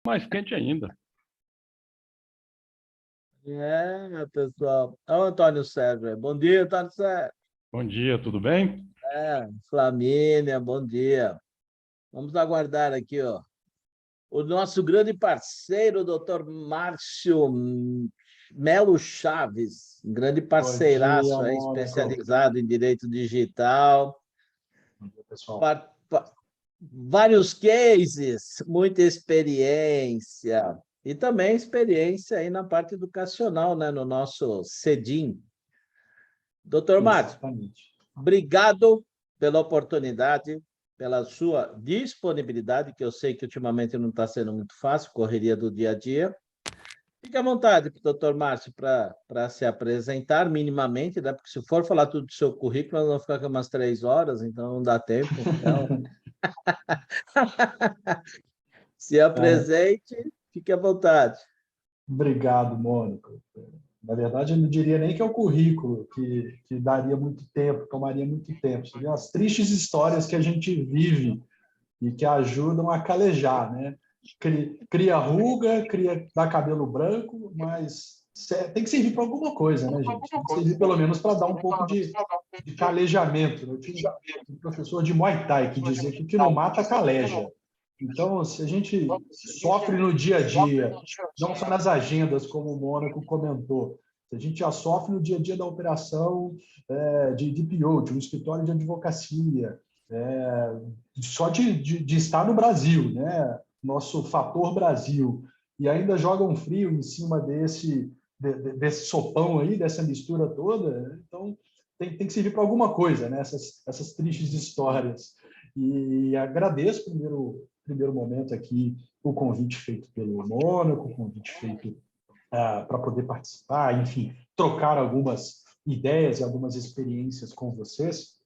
Mais quente ainda. Pessoal. Olha o Antônio Sérgio aí. Bom dia, Antônio Sérgio. Bom dia, tudo bem? Flamínia, bom dia. Vamos aguardar aqui, ó, o nosso grande parceiro, doutor Márcio Melo Chaves, um grande Bom dia, parceiraço aí, Mônaco. especializado em direito digital. Bom dia, pessoal. Vários cases, muita experiência. E também experiência aí na parte educacional, né, no nosso CEDIM. Doutor Márcio, Exatamente. obrigado pela oportunidade, pela sua disponibilidade, que eu sei que ultimamente não está sendo muito fácil, correria do dia a dia. Fique à vontade, doutor Márcio, para se apresentar minimamente, né? Porque se for falar tudo do seu currículo, nós vamos ficar com umas 3 horas, então não dá tempo. Então, se apresente, fique à vontade. Obrigado, Mônaco. Na verdade, eu não diria nem que é o currículo que daria muito tempo, tomaria muito tempo. Seriam as tristes histórias que a gente vive e que ajudam a calejar, né? Cria ruga, dá cabelo branco, mas tem que servir para alguma coisa, né, gente? Tem que servir pelo menos para dar um pouco de calejamento, né? Eu tinha um professor de Muay Thai que dizia que o que não mata, caleja. Então, se a gente sofre no dia a dia, não só nas agendas, como o Mônaco comentou, se a gente já sofre no dia a dia da operação de DPO, de um escritório de advocacia, só de estar no Brasil, né? Nosso fator Brasil, e ainda joga um frio em cima desse sopão aí, dessa mistura toda, então tem que servir para alguma coisa, né? Essas tristes histórias. E agradeço, primeiro momento aqui, o convite feito pelo Mônaco, o convite feito para poder participar, enfim, trocar algumas ideias e algumas experiências com vocês.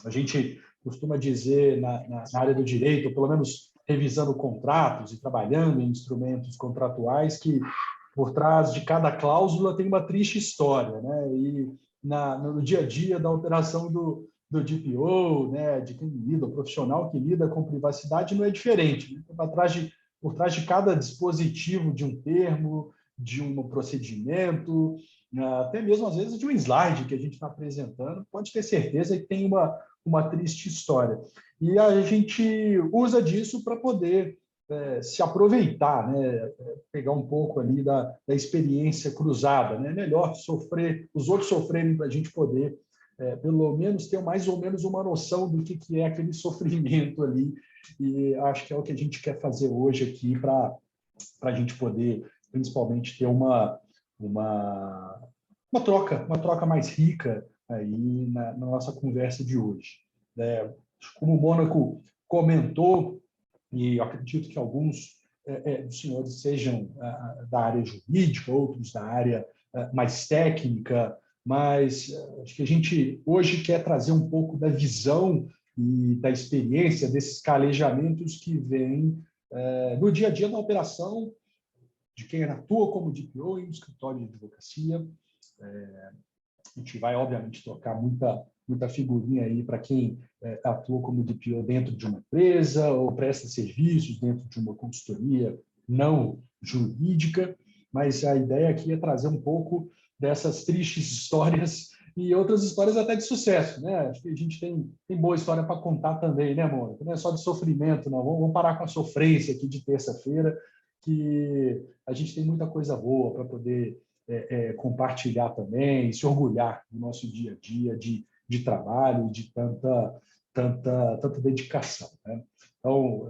A gente costuma dizer na área do direito, ou pelo menos revisando contratos e trabalhando em instrumentos contratuais, que por trás de cada cláusula tem uma triste história, né? E no dia a dia da operação do DPO, né, de quem lida, o profissional que lida com privacidade, não é diferente. Né? Por trás de cada dispositivo de um termo, de um procedimento, até mesmo às vezes de um slide que a gente está apresentando, pode ter certeza que tem uma triste história. E a gente usa disso para poder se aproveitar, né? Pegar um pouco ali da experiência cruzada. Né? Melhor os outros sofrerem para a gente poder, pelo menos, ter mais ou menos uma noção do que é aquele sofrimento ali. E acho que é o que a gente quer fazer hoje aqui para a gente poder, principalmente, ter uma troca mais rica aí na nossa conversa de hoje. Como o Mônaco comentou, e eu acredito que alguns dos senhores sejam da área jurídica, outros da área mais técnica, mas acho que a gente hoje quer trazer um pouco da visão e da experiência desses calejamentos que vêm no dia a dia da operação, de quem atua como DPO em um escritório de advocacia. A gente vai, obviamente, trocar muita figurinha aí para quem atua como DPO dentro de uma empresa ou presta serviços dentro de uma consultoria não jurídica, mas a ideia aqui é trazer um pouco dessas tristes histórias e outras histórias até de sucesso, né? Acho que a gente tem boa história para contar também, né, Mônica? Não é só de sofrimento, não. Vamos parar com a sofrência aqui de terça-feira, que a gente tem muita coisa boa para poder compartilhar também, se orgulhar do nosso dia a dia de trabalho, de tanta dedicação. Né? Então,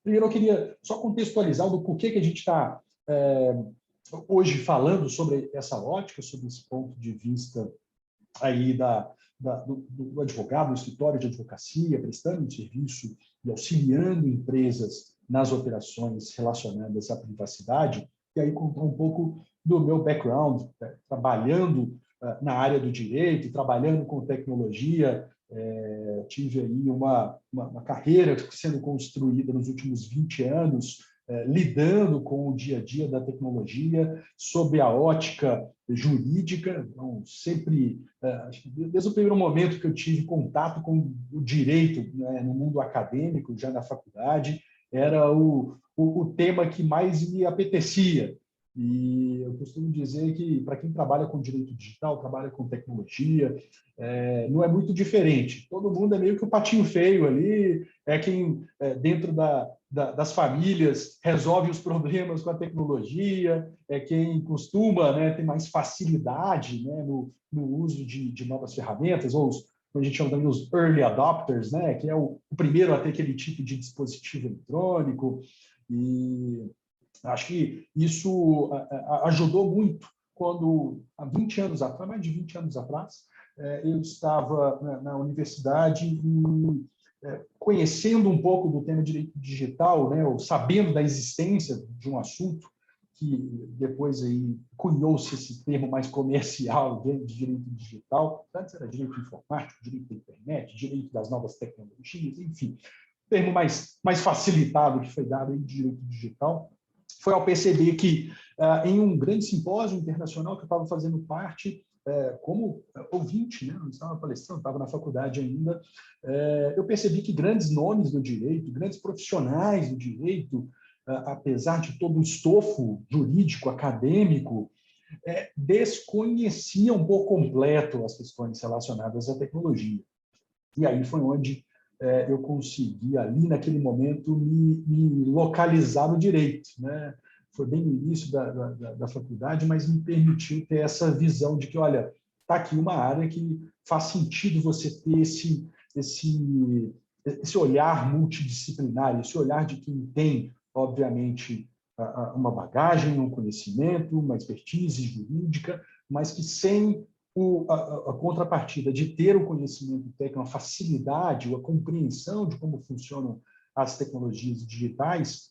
primeiro eu queria só contextualizar do porquê que a gente está hoje falando sobre essa ótica, sobre esse ponto de vista aí do advogado, do escritório de advocacia, prestando um serviço e auxiliando empresas nas operações relacionadas à privacidade, e aí contar um pouco do meu background, trabalhando na área do direito, trabalhando com tecnologia. Tive aí uma carreira sendo construída nos últimos 20 anos, lidando com o dia a dia da tecnologia, sob a ótica jurídica. Então, sempre, desde o primeiro momento que eu tive contato com o direito, né, no mundo acadêmico, já na faculdade, era o tema que mais me apetecia. E eu costumo dizer que, para quem trabalha com direito digital, trabalha com tecnologia, não é muito diferente. Todo mundo é meio que o patinho feio ali, é quem, dentro das famílias, resolve os problemas com a tecnologia, é quem costuma, né, ter mais facilidade, né, no uso de novas ferramentas, ou a gente chama também os early adopters, né, que é o primeiro a ter aquele tipo de dispositivo eletrônico. E acho que isso ajudou muito quando, há 20 anos atrás, mais de 20 anos atrás, eu estava na universidade e conhecendo um pouco do tema de direito digital, né, ou sabendo da existência de um assunto que depois aí cunhou-se esse termo mais comercial de direito digital. Antes era direito informático, direito da internet, direito das novas tecnologias, enfim, termo mais facilitado que foi dado aí de direito digital. Foi ao perceber que, em um grande simpósio internacional que eu estava fazendo parte, como ouvinte, né? Não estava palestrando, estava na faculdade ainda, eu percebi que grandes nomes do direito, grandes profissionais do direito, apesar de todo o estofo jurídico, acadêmico, desconheciam por completo as questões relacionadas à tecnologia. E aí foi onde eu consegui, ali naquele momento, me localizar no direito, né? Foi bem no início da faculdade, mas me permitiu ter essa visão de que, olha, está aqui uma área que faz sentido você ter esse olhar multidisciplinar, esse olhar de quem tem, obviamente, uma bagagem, um conhecimento, uma expertise jurídica, mas que sem a contrapartida de ter o conhecimento técnico, a facilidade, a compreensão de como funcionam as tecnologias digitais,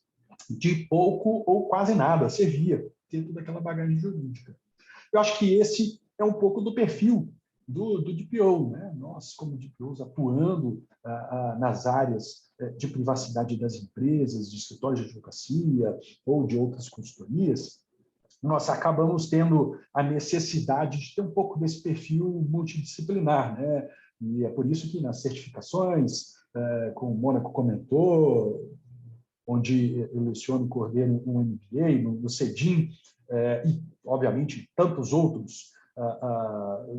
de pouco ou quase nada servia ter toda aquela bagagem jurídica. Eu acho que esse é um pouco do perfil do DPO, né? Nós, como DPOs, atuando nas áreas de privacidade das empresas, de escritórios de advocacia ou de outras consultorias, nós acabamos tendo a necessidade de ter um pouco desse perfil multidisciplinar, né? E é por isso que nas certificações, como o Mônaco comentou, onde eu leciono e coordeno um MBA, no CEDIM, e, obviamente, tantos outros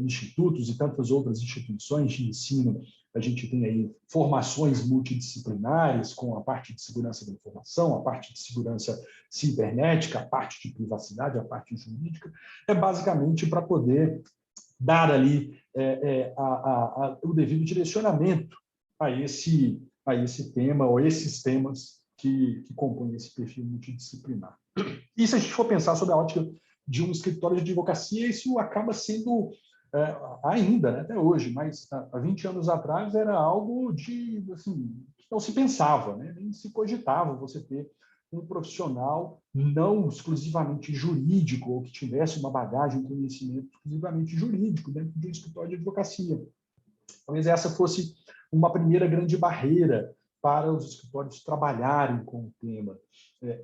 institutos e tantas outras instituições de ensino, a gente tem aí formações multidisciplinares com a parte de segurança da informação, a parte de segurança cibernética, a parte de privacidade, a parte jurídica, basicamente para poder dar ali o devido direcionamento a esse tema ou esses temas que compõem esse perfil multidisciplinar. E se a gente for pensar sobre a ótica de um escritório de advocacia, isso acaba sendo ainda, né, até hoje, mas há 20 anos atrás era algo de, assim, que não se pensava, né, nem se cogitava você ter um profissional não exclusivamente jurídico ou que tivesse uma bagagem, um conhecimento exclusivamente jurídico dentro de um escritório de advocacia. Talvez essa fosse uma primeira grande barreira para os escritórios trabalharem com o tema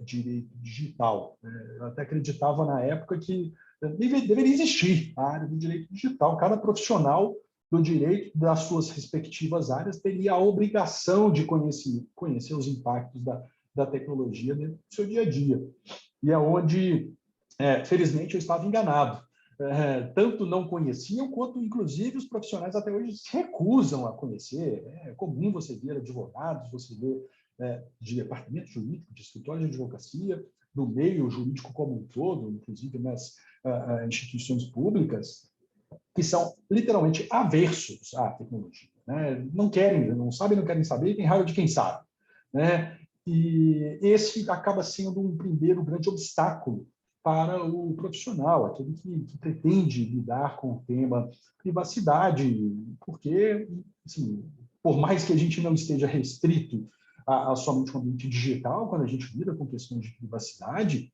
direito digital. Eu até acreditava na época que deveria existir a área do direito digital. Cada profissional do direito das suas respectivas áreas teria a obrigação de conhecer os impactos da tecnologia dentro do seu dia a dia. E é onde, felizmente, eu estava enganado. Tanto não conheciam, quanto, inclusive, os profissionais até hoje se recusam a conhecer. É comum você ver advogados, você ver de departamento jurídico, de escritório de advocacia, do meio jurídico como um todo, inclusive nas instituições públicas, que são literalmente aversos à tecnologia, né? Não querem, não sabem, não querem saber, e tem raiva de quem sabe, né? E esse acaba sendo um primeiro grande obstáculo para o profissional, aquele que pretende lidar com o tema privacidade, porque, assim, por mais que a gente não esteja restrito a somente um ambiente digital, quando a gente lida com questões de privacidade,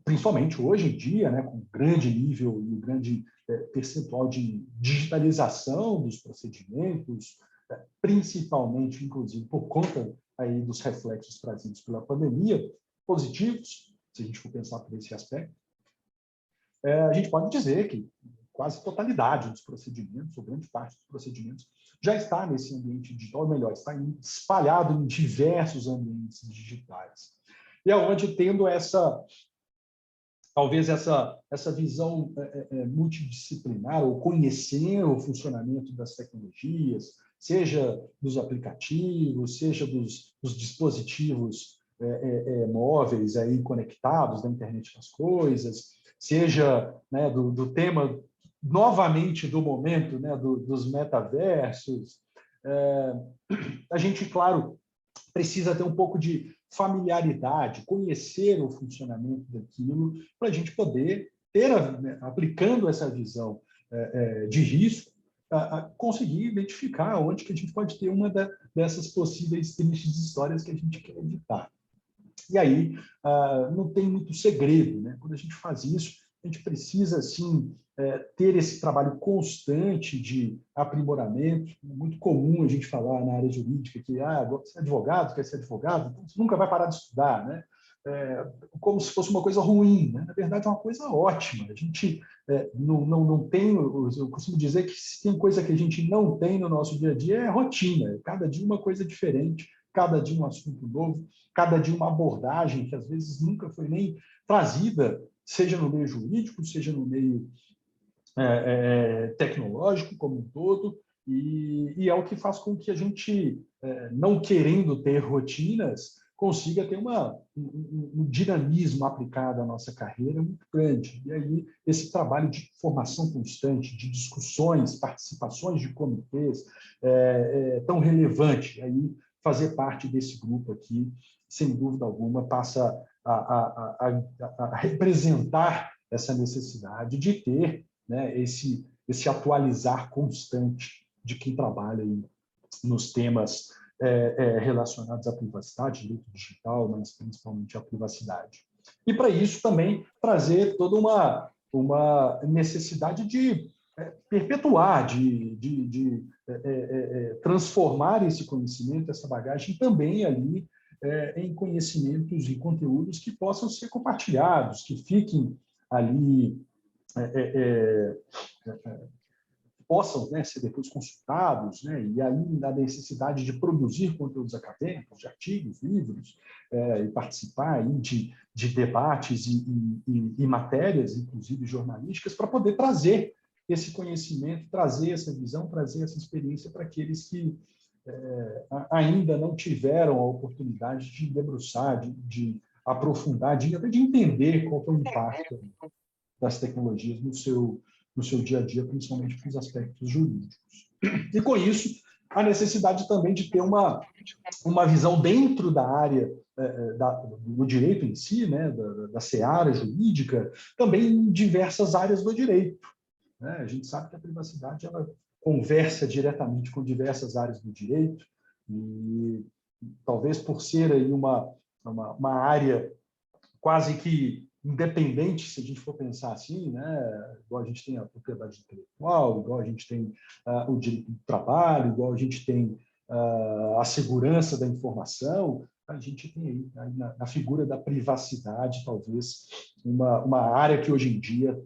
principalmente hoje em dia, né, com grande nível e grande percentual de digitalização dos procedimentos, principalmente, inclusive, por conta aí dos reflexos trazidos pela pandemia, positivos, se a gente for pensar por esse aspecto, a gente pode dizer que quase totalidade dos procedimentos, ou grande parte dos procedimentos, já está nesse ambiente digital, ou melhor, está espalhado em diversos ambientes digitais. E aonde, tendo talvez essa visão multidisciplinar, ou conhecer o funcionamento das tecnologias, seja dos aplicativos, seja dos dispositivos móveis aí conectados da internet das coisas, seja, né, do tema, novamente, do momento, né, dos metaversos. A gente, claro, precisa ter um pouco de familiaridade, conhecer o funcionamento daquilo, para a gente poder ter, aplicando essa visão de risco, conseguir identificar onde que a gente pode ter uma dessas possíveis tristes histórias que a gente quer evitar. E aí não tem muito segredo, né? Quando a gente faz isso, a gente precisa, sim, ter esse trabalho constante de aprimoramento. É muito comum a gente falar na área jurídica que você é advogado, quer ser advogado, então você nunca vai parar de estudar, né? Como se fosse uma coisa ruim, né? Na verdade, é uma coisa ótima. A gente não tem, eu costumo dizer que se tem coisa que a gente não tem no nosso dia a dia, é rotina. Cada dia uma coisa diferente, cada dia um assunto novo, cada dia uma abordagem que às vezes nunca foi nem trazida, seja no meio jurídico, seja no meio tecnológico como um todo, e é o que faz com que a gente, não querendo ter rotinas, consiga ter um dinamismo aplicado à nossa carreira muito grande. E aí, esse trabalho de formação constante, de discussões, participações de comitês, é tão relevante. Aí, fazer parte desse grupo aqui, sem dúvida alguma, passa a representar essa necessidade de ter, né, esse atualizar constante de quem trabalha aí nos temas relacionados à privacidade, direito digital, mas principalmente à privacidade. E, para isso, também trazer toda uma necessidade de perpetuar, de transformar esse conhecimento, essa bagagem, também ali em conhecimentos e conteúdos que possam ser compartilhados, que fiquem ali, possam, né, ser depois consultados, né, e ainda a necessidade de produzir conteúdos acadêmicos, de artigos, livros, e participar aí de debates e matérias, inclusive jornalísticas, para poder trazer esse conhecimento, trazer essa visão, trazer essa experiência para aqueles que ainda não tiveram a oportunidade de debruçar, de aprofundar, até de entender qual é o impacto das tecnologias no seu dia a dia, principalmente para os aspectos jurídicos. E, com isso, a necessidade também de ter uma visão dentro da área do direito em si, né, da seara jurídica, também em diversas áreas do direito. Né? A gente sabe que a privacidade ela conversa diretamente com diversas áreas do direito, e talvez por ser aí uma área quase que independente, se a gente for pensar assim, né? Igual a gente tem a propriedade intelectual, igual a gente tem o direito do trabalho, igual a gente tem a segurança da informação, a gente tem aí na figura da privacidade, talvez, uma área que hoje em dia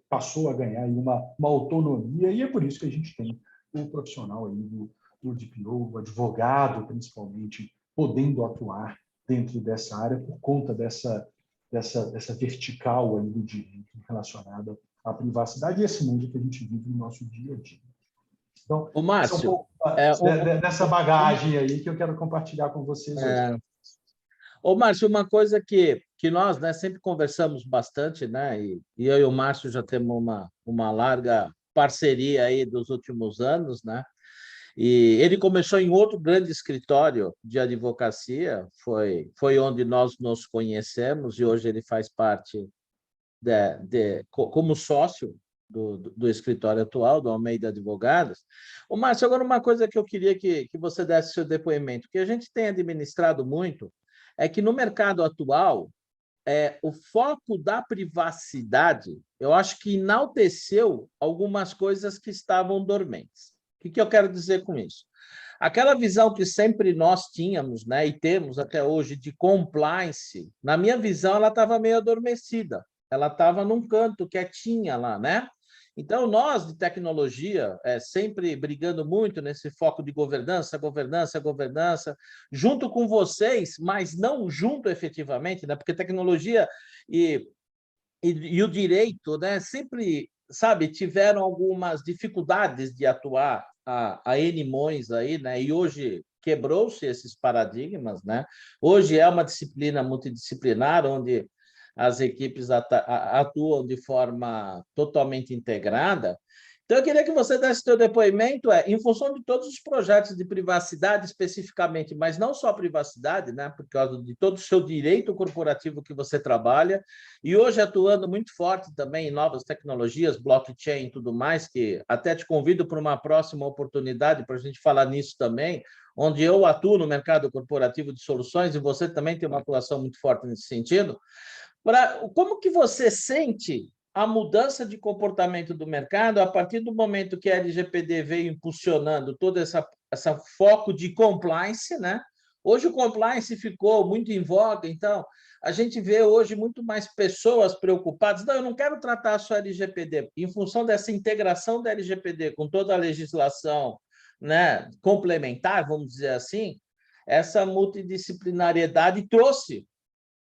passou a ganhar aí uma autonomia, e é por isso que a gente tem o profissional aí do DPO, o advogado, principalmente, podendo atuar dentro dessa área por conta dessa vertical aí do direito relacionada à privacidade e esse mundo que a gente vive no nosso dia a dia. Então, Ô, Márcio, essa é um pouco dessa bagagem aí que eu quero compartilhar com vocês hoje. Ô, Márcio, uma coisa que nós, né, sempre conversamos bastante, né, e eu e o Márcio já temos uma larga parceria aí dos últimos anos, né? E ele começou em outro grande escritório de advocacia, foi onde nós nos conhecemos, e hoje ele faz parte como sócio do escritório atual, do Almeida Advogados. Ô, Márcio, agora uma coisa que eu queria que você desse seu depoimento, que a gente tem administrado muito, é que no mercado atual, o foco da privacidade, eu acho que enalteceu algumas coisas que estavam dormentes. O que eu quero dizer com isso? Aquela visão que sempre nós tínhamos, né, e temos até hoje, de compliance, na minha visão, ela estava meio adormecida. Ela estava num canto, quietinha lá, né? Então, nós de tecnologia, sempre brigando muito nesse foco de governança, governança, governança, junto com vocês, mas não junto efetivamente, né? Porque tecnologia e o direito, né, sempre, sabe, tiveram algumas dificuldades de atuar a N-mões aí, né, e hoje quebrou-se esses paradigmas, né? Hoje é uma disciplina multidisciplinar, onde as equipes atuam de forma totalmente integrada. Então, eu queria que você desse seu depoimento em função de todos os projetos de privacidade especificamente, mas não só privacidade, né, por causa de todo o seu direito corporativo que você trabalha, e hoje atuando muito forte também em novas tecnologias, blockchain e tudo mais, que até te convido para uma próxima oportunidade para a gente falar nisso também, onde eu atuo no mercado corporativo de soluções e você também tem uma atuação muito forte nesse sentido. Como que você sente a mudança de comportamento do mercado a partir do momento que a LGPD veio impulsionando todo essa foco de compliance, né? Hoje o compliance ficou muito em voga, então a gente vê hoje muito mais pessoas preocupadas. Não, eu não quero tratar só a LGPD, em função dessa integração da LGPD com toda a legislação, né, complementar, vamos dizer assim, essa multidisciplinariedade trouxe,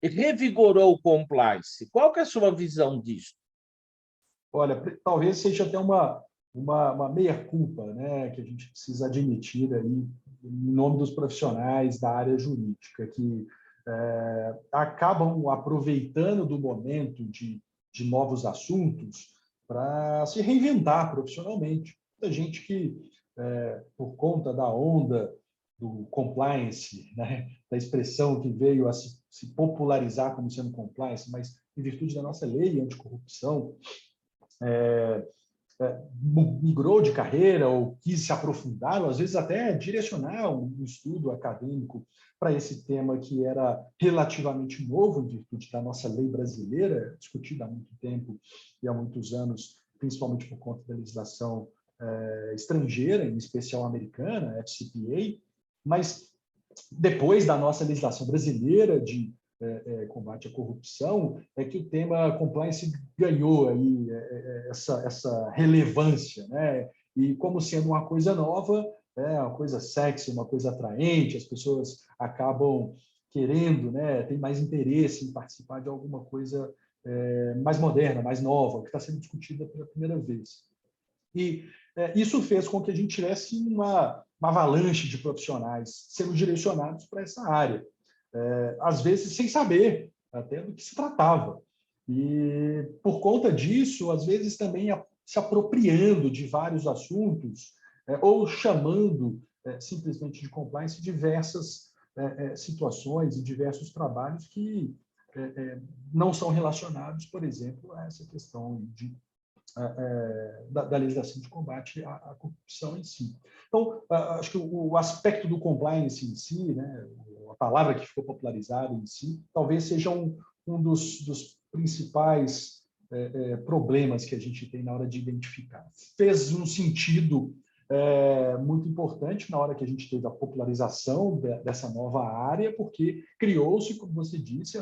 revigorou o compliance. Qual que é a sua visão disso? Olha, talvez seja até uma meia-culpa, né, que a gente precisa admitir aí, em nome dos profissionais da área jurídica, que acabam aproveitando do momento de novos assuntos para se reinventar profissionalmente. Muita gente que, por conta da onda do compliance, né, da expressão que veio a se popularizar como sendo compliance, mas em virtude da nossa lei anticorrupção, migrou de carreira ou quis se aprofundar, ou às vezes até direcionar um estudo acadêmico para esse tema que era relativamente novo, em virtude da nossa lei brasileira, discutida há muito tempo e há muitos anos, principalmente por conta da legislação estrangeira, em especial americana, FCPA, mas depois da nossa legislação brasileira de combate à corrupção, é que o tema compliance ganhou aí essa relevância, né? E como sendo uma coisa nova, uma coisa sexy, uma coisa atraente, as pessoas acabam querendo, né, tem mais interesse em participar de alguma coisa mais moderna, mais nova, que está sendo discutida pela primeira vez. E isso fez com que a gente tivesse uma avalanche de profissionais sendo direcionados para essa área. Às vezes sem saber até do que se tratava. E, por conta disso, às vezes também se apropriando de vários assuntos ou chamando simplesmente de compliance diversas situações e diversos trabalhos que não são relacionados, por exemplo, a essa questão da legislação de combate à corrupção em si. Então, acho que o aspecto do compliance em si, né, a palavra que ficou popularizada em si, talvez seja um dos principais problemas que a gente tem na hora de identificar. Fez um sentido muito importante na hora que a gente teve a popularização dessa nova área, porque criou-se, como você disse,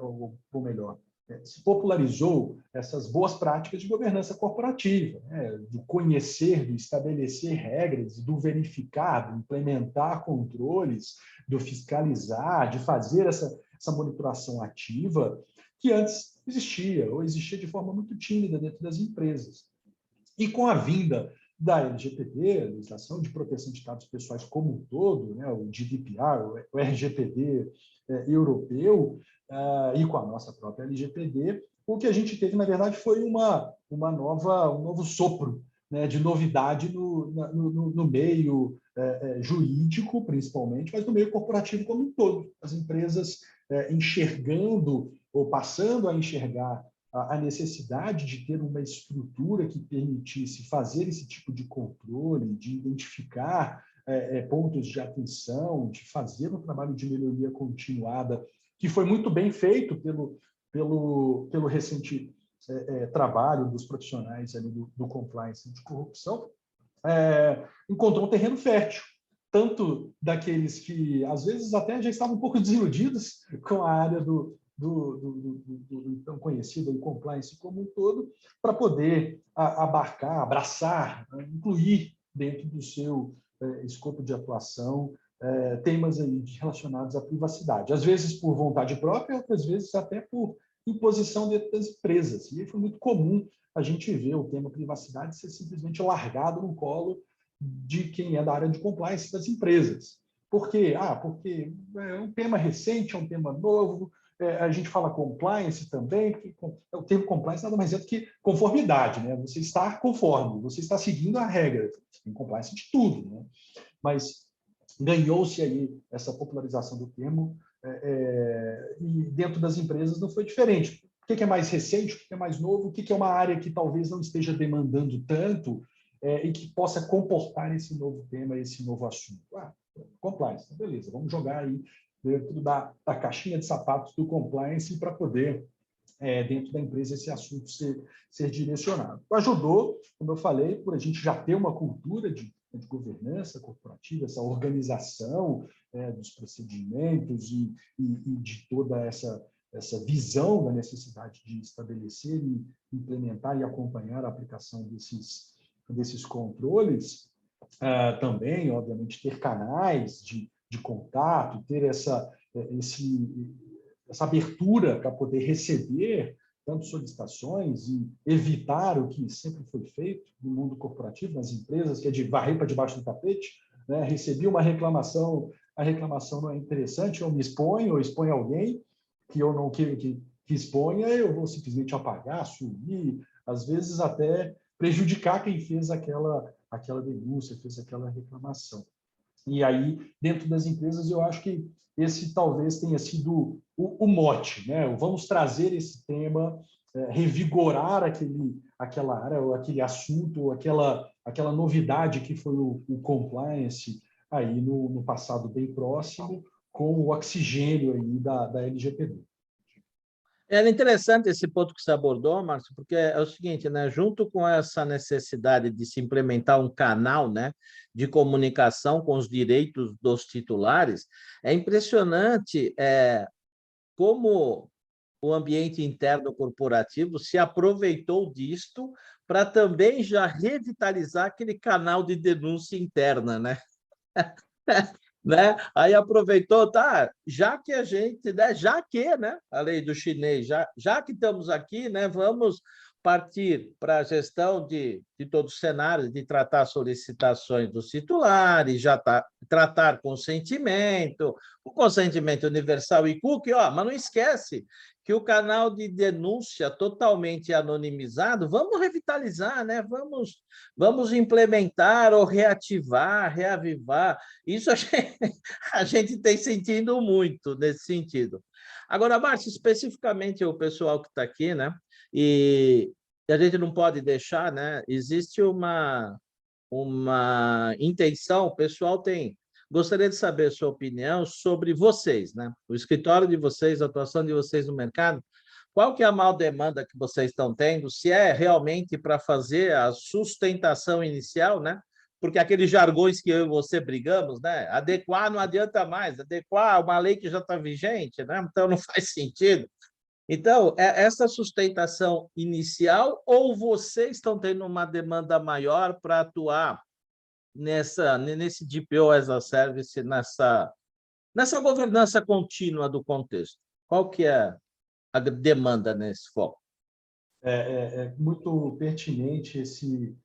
ou melhor, se popularizou essas boas práticas de governança corporativa, né? Do conhecer, do estabelecer regras, do verificar, do implementar controles, do fiscalizar, de fazer essa monitoração ativa, que antes existia, ou existia de forma muito tímida dentro das empresas. E com a vinda da LGPD, a Legislação de Proteção de Dados Pessoais como um todo, né, o GDPR, o RGPD europeu, e com a nossa própria LGPD, o que a gente teve, na verdade, foi um novo sopro, né, de novidade no meio jurídico, principalmente, mas no meio corporativo como um todo. As empresas enxergando ou passando a enxergar a necessidade de ter uma estrutura que permitisse fazer esse tipo de controle, de identificar pontos de atenção, de fazer um trabalho de melhoria continuada, que foi muito bem feito pelo recente trabalho dos profissionais ali do compliance de corrupção, encontrou um terreno fértil, tanto daqueles que, às vezes, até já estavam um pouco desiludidos com a área do do então conhecido compliance como um todo, para poder abarcar, abraçar, incluir dentro do seu escopo de atuação temas aí relacionados à privacidade. Às vezes por vontade própria, outras vezes até por imposição dentro das empresas. E foi muito comum a gente ver o tema privacidade ser simplesmente largado no colo de quem é da área de compliance das empresas. Por quê? Porque é um tema recente, é um tema novo, a gente fala compliance também, o termo compliance nada mais é do que conformidade, né? Você está conforme, você está seguindo a regra, tem compliance de tudo, né? Mas ganhou-se aí essa popularização do termo e dentro das empresas não foi diferente. O que é mais recente, o que é mais novo, o que é uma área que talvez não esteja demandando tanto e que possa comportar esse novo tema, esse novo assunto? Compliance, beleza, vamos jogar aí dentro da caixinha de sapatos do compliance para poder, dentro da empresa, esse assunto ser direcionado. Ajudou, como eu falei, por a gente já ter uma cultura de governança corporativa, essa organização dos procedimentos e de toda essa visão da necessidade de estabelecer e implementar e acompanhar a aplicação desses controles, também, obviamente, ter canais de contato, ter essa abertura para poder receber tanto solicitações e evitar o que sempre foi feito no mundo corporativo, nas empresas, que é de varrer para debaixo do tapete, né? Recebi uma reclamação, a reclamação não é interessante, eu me exponho, ou exponho alguém que eu não quero que exponha, eu vou simplesmente apagar, sumir, às vezes até prejudicar quem fez aquela denúncia, fez aquela reclamação. E aí, dentro das empresas, eu acho que esse talvez tenha sido o mote, né? Vamos trazer esse tema, revigorar aquela área, ou aquele assunto, ou aquela novidade que foi o compliance aí no passado bem próximo, com o oxigênio aí da LGPD. É interessante esse ponto que você abordou, Márcio, porque é o seguinte, né? Junto com essa necessidade de se implementar um canal, né, de comunicação com os direitos dos titulares, é impressionante como o ambiente interno corporativo se aproveitou disto para também já revitalizar aquele canal de denúncia interna, né? Né? Aí aproveitou, já que a gente, né, né, a lei do chinês, já que estamos aqui, né, vamos partir para a gestão de todo o cenário, de tratar solicitações dos titulares, tratar consentimento, o consentimento universal e cookie, mas não esquece que o canal de denúncia totalmente anonimizado, vamos revitalizar, né? Vamos implementar ou reativar, reavivar. Isso a gente tem sentido muito nesse sentido. Agora, Márcio, especificamente o pessoal que está aqui, né? E a gente não pode deixar, né? Existe uma intenção, o pessoal tem... Gostaria de saber a sua opinião sobre vocês, né? O escritório de vocês, a atuação de vocês no mercado. Qual que é a maior demanda que vocês estão tendo? Se é realmente para fazer a sustentação inicial, né? Porque aqueles jargões que eu e você brigamos, né? Adequar não adianta mais, adequar uma lei que já está vigente, né? Então não faz sentido. Então, é essa sustentação inicial ou vocês estão tendo uma demanda maior para atuar nesse DPO as a Service, nessa governança contínua do contexto? Qual que é a demanda nesse foco? É muito pertinente esse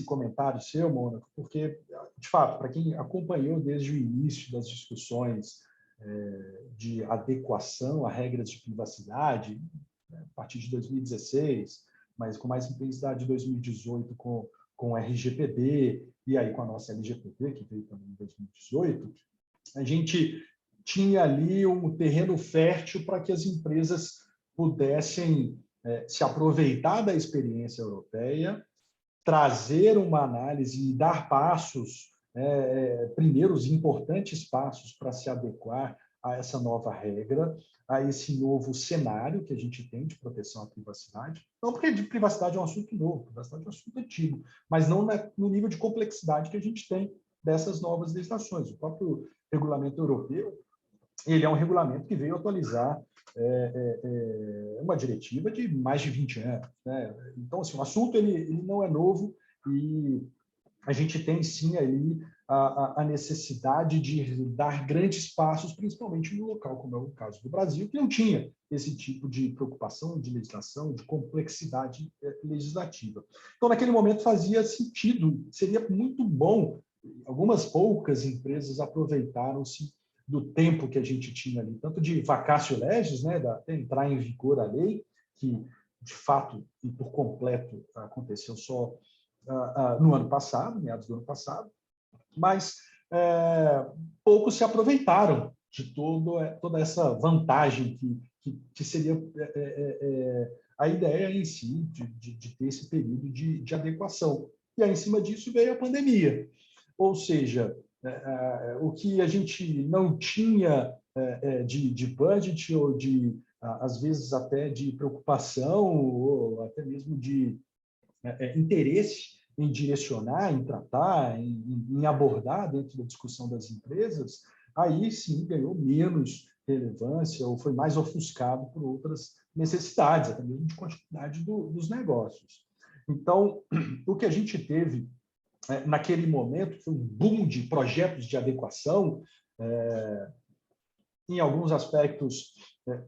comentário seu, Mônaco, porque, de fato, para quem acompanhou desde o início das discussões de adequação a regras de privacidade, a partir de 2016, mas com mais intensidade de 2018 com o RGPD, e aí com a nossa LGPD, que veio também em 2018, a gente tinha ali um terreno fértil para que as empresas pudessem se aproveitar da experiência europeia, trazer uma análise e dar passos, primeiros importantes passos para se adequar a essa nova regra, a esse novo cenário que a gente tem de proteção à privacidade. Não porque de privacidade é um assunto novo, privacidade é um assunto antigo, mas não no nível de complexidade que a gente tem dessas novas legislações. O próprio regulamento europeu ele é um regulamento que veio atualizar uma diretiva de mais de 20 anos, né? Então, assim, o assunto ele não é novo e a gente tem, sim, ali a necessidade de dar grandes passos, principalmente no local, como é o caso do Brasil, que não tinha esse tipo de preocupação de legislação, de complexidade legislativa. Então, naquele momento, fazia sentido, seria muito bom. Algumas poucas empresas aproveitaram-se do tempo que a gente tinha ali, tanto de vacatio legis, né, da entrar em vigor a lei, que, de fato, e por completo, aconteceu só no ano passado, meados do ano passado, mas poucos se aproveitaram de toda essa vantagem que seria a ideia em si de ter esse período de adequação. E aí, em cima disso, veio a pandemia. Ou seja, o que a gente não tinha de budget ou às vezes até de preocupação ou até mesmo de interesse em direcionar, em tratar, em abordar dentro da discussão das empresas, aí sim ganhou menos relevância ou foi mais ofuscado por outras necessidades, até mesmo de continuidade dos negócios. Então, o que a gente teve naquele momento foi um boom de projetos de adequação, em alguns aspectos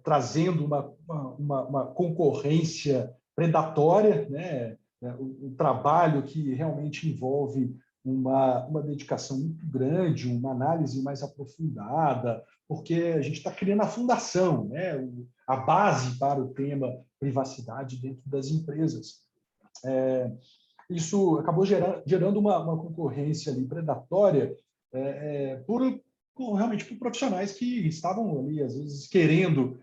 trazendo uma concorrência predatória, né? O trabalho que realmente envolve uma dedicação muito grande, uma análise mais aprofundada, porque a gente está criando a fundação, né? A base para o tema privacidade dentro das empresas. Isso acabou gerando uma concorrência ali predatória realmente por profissionais que estavam ali, às vezes, querendo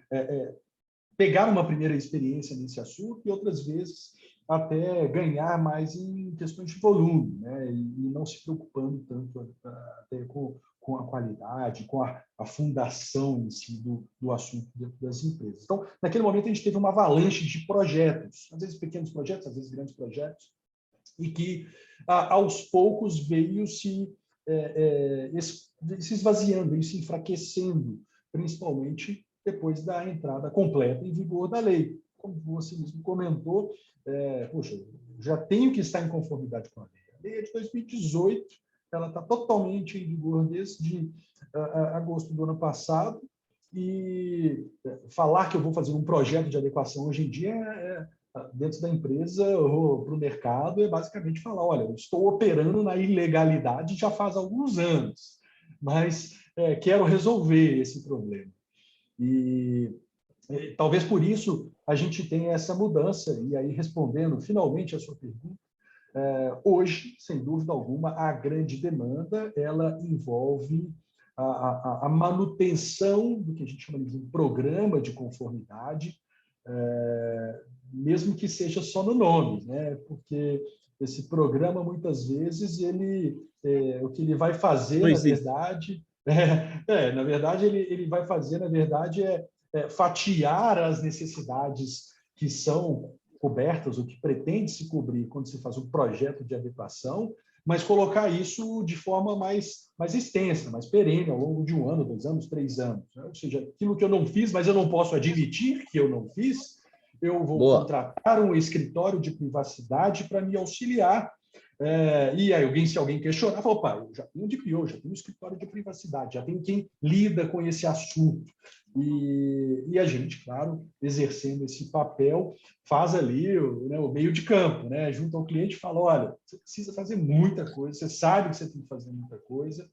pegar uma primeira experiência nesse assunto e outras vezes até ganhar mais em questões de volume, né? E não se preocupando tanto até com a qualidade, com a fundação em si do assunto dentro das empresas. Então, naquele momento, a gente teve uma avalanche de projetos, às vezes pequenos projetos, às vezes grandes projetos, e que, aos poucos, veio se esvaziando, veio se enfraquecendo, principalmente depois da entrada completa em vigor da lei. Como você mesmo comentou, poxa, já tenho que estar em conformidade com a lei. A lei é de 2018, ela está totalmente em vigor desde agosto do ano passado, e falar que eu vou fazer um projeto de adequação hoje em dia dentro da empresa ou para o mercado é basicamente falar, olha, eu estou operando na ilegalidade já faz alguns anos, mas quero resolver esse problema. E talvez por isso a gente tenha essa mudança, e aí respondendo finalmente a sua pergunta, hoje, sem dúvida alguma, a grande demanda ela envolve a manutenção do que a gente chama de um programa de conformidade, mesmo que seja só no nome, né? Porque esse programa, muitas vezes, o que ele vai fazer, na verdade, ele vai fazer, na verdade, fatiar as necessidades que são cobertas, o que pretende se cobrir quando se faz um projeto de adequação, mas colocar isso de forma mais extensa, mais perene, ao longo de 1 ano, 2 anos, 3 anos. Né? Ou seja, aquilo que eu não fiz, mas eu não posso admitir que eu não fiz, eu vou contratar um escritório de privacidade para me auxiliar. E aí, se alguém questionar, fala, opa, eu já tenho um DPO, já tenho um escritório de privacidade, já tenho quem lida com esse assunto. E a gente, claro, exercendo esse papel, faz ali o meio de campo, né? Junto ao cliente e fala, olha, você precisa fazer muita coisa, você sabe que você tem que fazer muita coisa,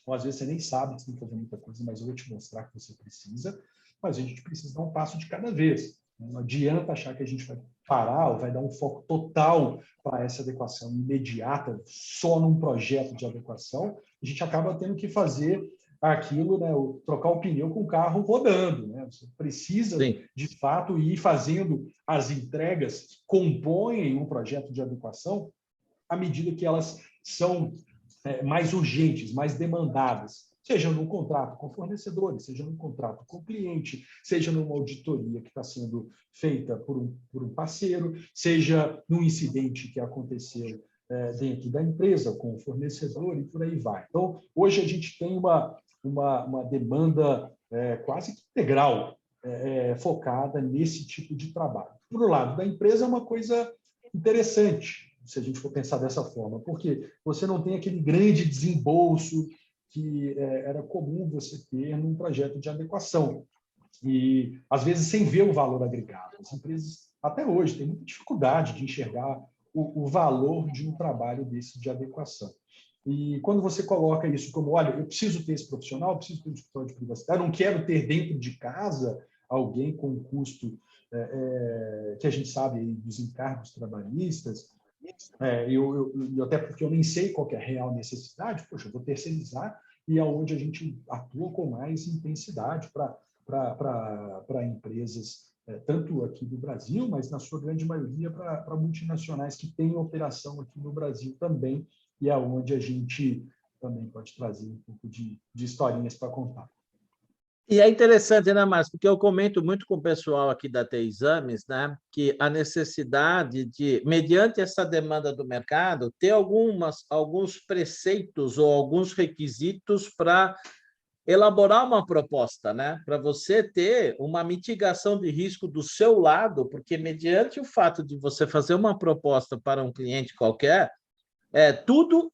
ou às vezes você nem sabe que você tem que fazer muita coisa, mas eu vou te mostrar que você precisa, mas a gente precisa dar um passo de cada vez. Não adianta achar que a gente vai parar ou vai dar um foco total para essa adequação imediata, só num projeto de adequação. A gente acaba tendo que fazer aquilo, né, trocar o pneu com o carro rodando. Né? Você precisa, de fato, ir fazendo as entregas que compõem um projeto de adequação à medida que elas são mais urgentes, mais demandadas, seja num contrato com fornecedores, seja num contrato com cliente, seja numa auditoria que está sendo feita por um parceiro, seja num incidente que aconteceu dentro da empresa com o fornecedor e por aí vai. Então, hoje a gente tem uma demanda quase que integral, focada nesse tipo de trabalho. Por um lado da empresa, é uma coisa interessante, se a gente for pensar dessa forma, porque você não tem aquele grande desembolso que era comum você ter num projeto de adequação. E, às vezes, sem ver o valor agregado. As empresas, até hoje, têm muita dificuldade de enxergar o valor de um trabalho desse de adequação. E quando você coloca isso como, olha, eu preciso ter esse profissional, eu preciso ter um escritório de privacidade, eu não quero ter dentro de casa alguém com um custo que a gente sabe aí dos encargos trabalhistas, até porque eu nem sei qual que é a real necessidade, poxa, eu vou terceirizar e é onde a gente atua com mais intensidade para empresas, tanto aqui do Brasil, mas na sua grande maioria para multinacionais que têm operação aqui no Brasil também, e é onde a gente também pode trazer um pouco de historinhas para contar. E é interessante, né, Márcio? Porque eu comento muito com o pessoal aqui da TI Exames, né, que a necessidade de, mediante essa demanda do mercado, ter alguns preceitos ou alguns requisitos para elaborar uma proposta, né, para você ter uma mitigação de risco do seu lado, porque mediante o fato de você fazer uma proposta para um cliente qualquer, tudo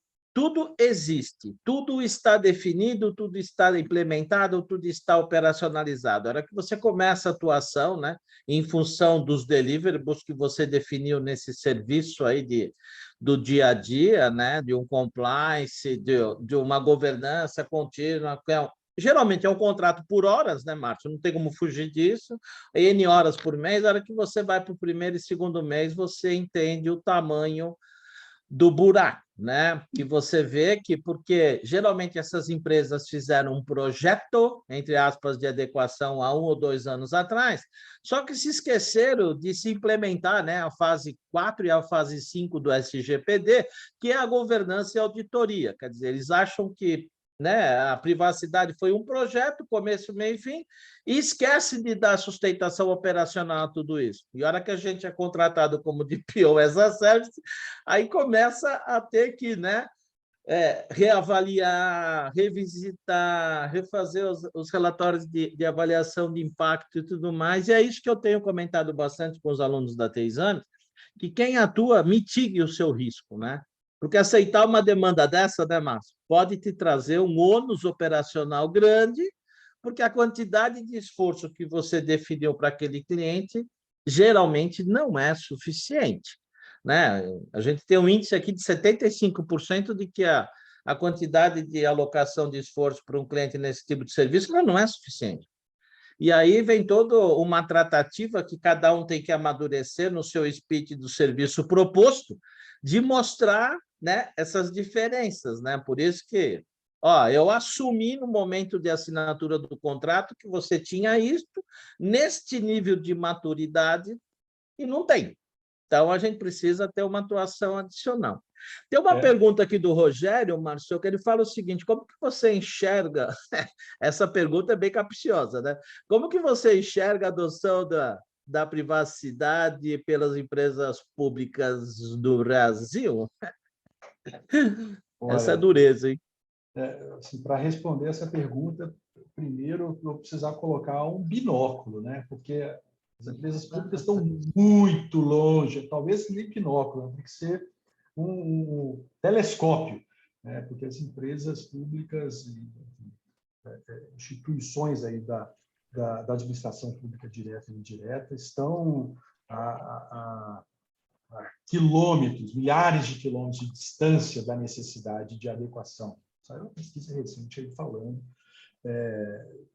existe, tudo está definido, tudo está implementado, tudo está operacionalizado. A hora que você começa a atuação, né, em função dos deliverables que você definiu nesse serviço aí do dia a dia, né, de um compliance, de uma governança contínua, geralmente é um contrato por horas, né, Márcio? Não tem como fugir disso. N horas por mês, a hora que você vai para o primeiro e segundo mês, você entende o tamanho do buraco, né? Que você vê que, porque geralmente essas empresas fizeram um projeto, entre aspas, de adequação há 1 ou 2 anos atrás, só que se esqueceram de se implementar, né, a fase 4 e a fase 5 do SGPD, que é a governança e auditoria. Quer dizer, eles acham que, né, a privacidade foi um projeto, começo, meio e fim, e esquece de dar sustentação operacional a tudo isso. E a hora que a gente é contratado como DPO as a Service, aí começa a ter que, né, reavaliar, revisitar, refazer os relatórios de avaliação de impacto e tudo mais. E é isso que eu tenho comentado bastante com os alunos da TI Exames, que quem atua mitigue o seu risco, né? Porque aceitar uma demanda dessa, né, Márcio, pode te trazer um ônus operacional grande, porque a quantidade de esforço que você definiu para aquele cliente geralmente não é suficiente, né? A gente tem um índice aqui de 75% de que a quantidade de alocação de esforço para um cliente nesse tipo de serviço não é suficiente. E aí vem toda uma tratativa que cada um tem que amadurecer no seu speech do serviço proposto, de mostrar, né, essas diferenças, né? Por isso que, eu assumi no momento de assinatura do contrato que você tinha isto, neste nível de maturidade, e não tem. Então, a gente precisa ter uma atuação adicional. Tem uma pergunta aqui do Rogério, Márcio, que ele fala o seguinte: como que você enxerga... Essa pergunta é bem capciosa, né? Como que você enxerga a adoção da privacidade pelas empresas públicas do Brasil? Olha, essa é dureza, hein? Assim, para responder essa pergunta, primeiro eu vou precisar colocar um binóculo, né? Porque as empresas públicas estão muito longe, talvez nem binóculo, tem que ser um telescópio, né? Porque as empresas públicas, instituições aí da administração pública direta e indireta estão a quilômetros, milhares de quilômetros de distância da necessidade de adequação. Saiu uma pesquisa recente aí falando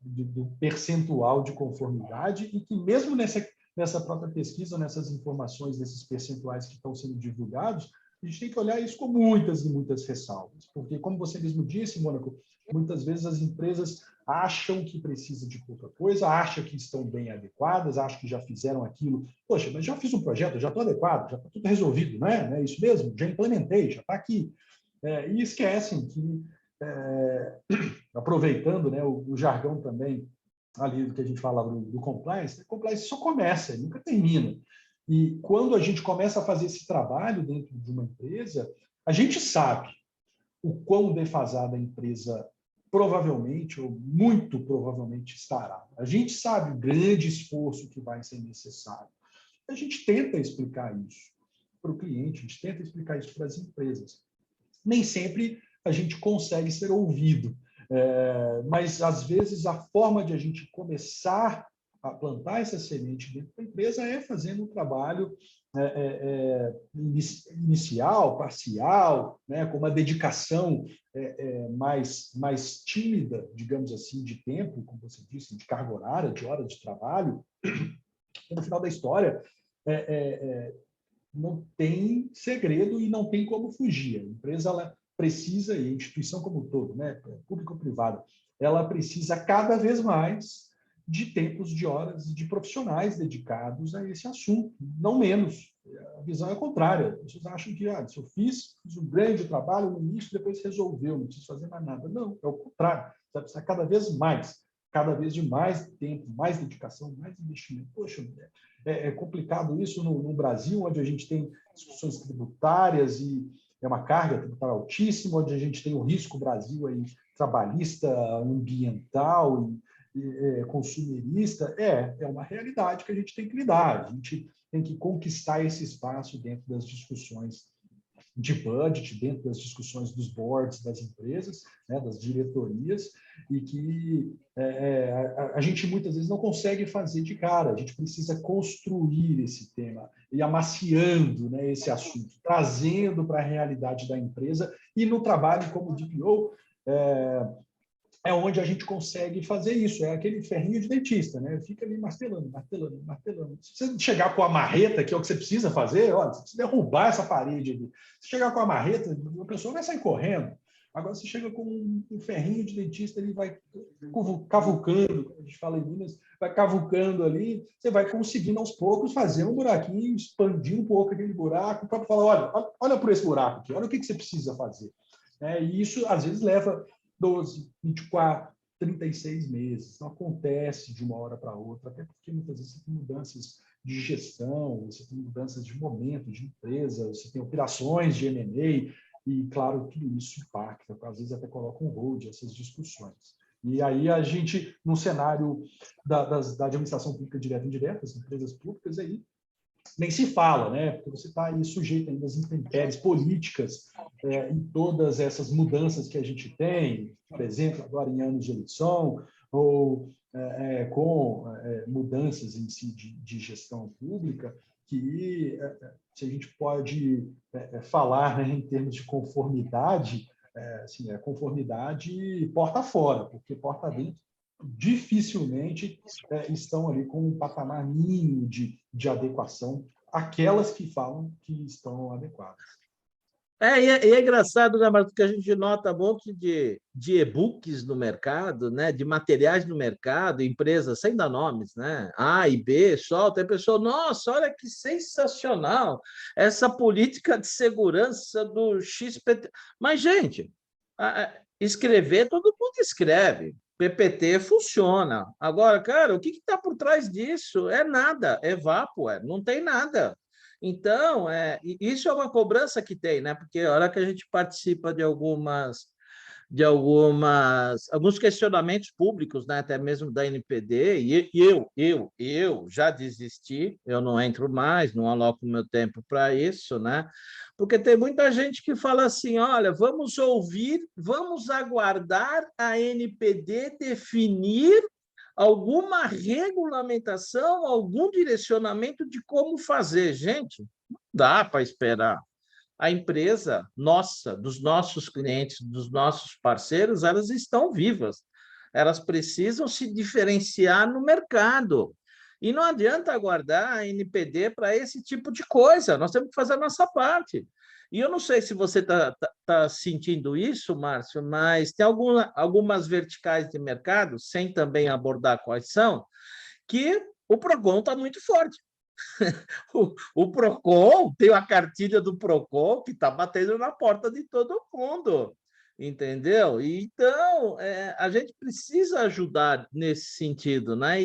do percentual de conformidade e que mesmo nessa própria pesquisa, nessas informações, desses percentuais que estão sendo divulgados, a gente tem que olhar isso com muitas e muitas ressalvas, porque, como você mesmo disse, Mônaco, muitas vezes as empresas acham que precisa de pouca coisa, acham que estão bem adequadas, acham que já fizeram aquilo. Poxa, mas já fiz um projeto, já estou adequado, já está tudo resolvido, não é? Não é isso mesmo? Já implementei, já está aqui. E esquecem que, aproveitando, né, o jargão também ali do que a gente falava do compliance só começa, nunca termina. E quando a gente começa a fazer esse trabalho dentro de uma empresa, a gente sabe o quão defasada a empresa provavelmente, ou muito provavelmente estará. A gente sabe o grande esforço que vai ser necessário. A gente tenta explicar isso para o cliente, a gente tenta explicar isso para as empresas. Nem sempre a gente consegue ser ouvido, mas às vezes a forma de a gente começar a plantar essa semente dentro da empresa é fazendo um trabalho inicial, parcial, né, com uma dedicação mais tímida, digamos assim, de tempo, como você disse, de carga horária, de horas de trabalho. E no final da história, não tem segredo e não tem como fugir. A empresa ela precisa, e a instituição como um todo, né, público-privada, ela precisa cada vez mais de tempos, de horas e de profissionais dedicados a esse assunto, não menos. A visão é contrária. As pessoas acham que se eu fiz um grande trabalho no início, depois resolveu, não preciso fazer mais nada. Não, é o contrário. Você vai precisar cada vez de mais tempo, mais dedicação, mais investimento. Poxa, é complicado isso no Brasil, onde a gente tem discussões tributárias e é uma carga tributária altíssima, onde a gente tem o risco Brasil aí, trabalhista, ambiental e consumerista. É uma realidade que a gente tem que lidar. A gente tem que conquistar esse espaço dentro das discussões de budget, dentro das discussões dos boards das empresas, né, das diretorias, e que a gente muitas vezes não consegue fazer de cara. A gente precisa construir esse tema e amaciando, né, esse assunto, trazendo para a realidade da empresa. E no trabalho como DPO, onde a gente consegue fazer isso, é aquele ferrinho de dentista, né? Fica ali martelando. Se você chegar com a marreta, que é o que você precisa fazer, olha, você precisa derrubar essa parede ali. Se chegar com a marreta, a pessoa vai sair correndo. Agora, se chega com um ferrinho de dentista, ele vai cavucando, como a gente fala em Minas, vai cavucando ali, você vai conseguindo aos poucos fazer um buraquinho, expandir um pouco aquele buraco, para falar, olha por esse buraco aqui, olha o que você precisa fazer. E isso, às vezes, leva 12, 24, 36 meses. Não acontece de uma hora para outra, até porque muitas vezes você tem mudanças de gestão, você tem mudanças de momento de empresa, você tem operações de M&A, e, claro, tudo isso impacta, às vezes até coloca um hold essas discussões. E aí a gente, no cenário da administração pública direta e indireta, as empresas públicas, aí nem se fala, né? Porque você está aí sujeito ainda às intempéries políticas em todas essas mudanças que a gente tem, por exemplo, agora em anos de eleição, ou com mudanças em si de gestão pública, que se a gente pode falar, né, em termos de conformidade, assim, a conformidade porta fora, porque porta dentro dificilmente estão ali com um patamar mínimo de adequação, aquelas que falam que estão adequadas. É engraçado, né, Marcos, que a gente nota um monte de e-books no mercado, né, de materiais no mercado, empresas sem dar nomes, né, A e B, solta, e a pessoa, nossa, olha que sensacional, essa política de segurança do XPT. Mas, gente, escrever, todo mundo escreve. PPT funciona. Agora, cara, o que está por trás disso? É nada, é vapo, não tem nada. Então, isso é uma cobrança que tem, né? Porque a hora que a gente participa de alguns questionamentos públicos, né? Até mesmo da NPD, e eu já desisti, eu não entro mais, não aloco meu tempo para isso, né? Porque tem muita gente que fala assim, olha, vamos ouvir, vamos aguardar a NPD definir alguma regulamentação, algum direcionamento de como fazer. Gente, não dá para esperar. A empresa nossa, dos nossos clientes, dos nossos parceiros, elas estão vivas. Elas precisam se diferenciar no mercado. E não adianta aguardar a NPD para esse tipo de coisa. Nós temos que fazer a nossa parte. E eu não sei se você está sentindo isso, Márcio, mas tem algumas verticais de mercado, sem também abordar quais são, que o PROCON está muito forte. O PROCON, tem a cartilha do PROCON que está batendo na porta de todo mundo, entendeu? Então, a gente precisa ajudar nesse sentido, né?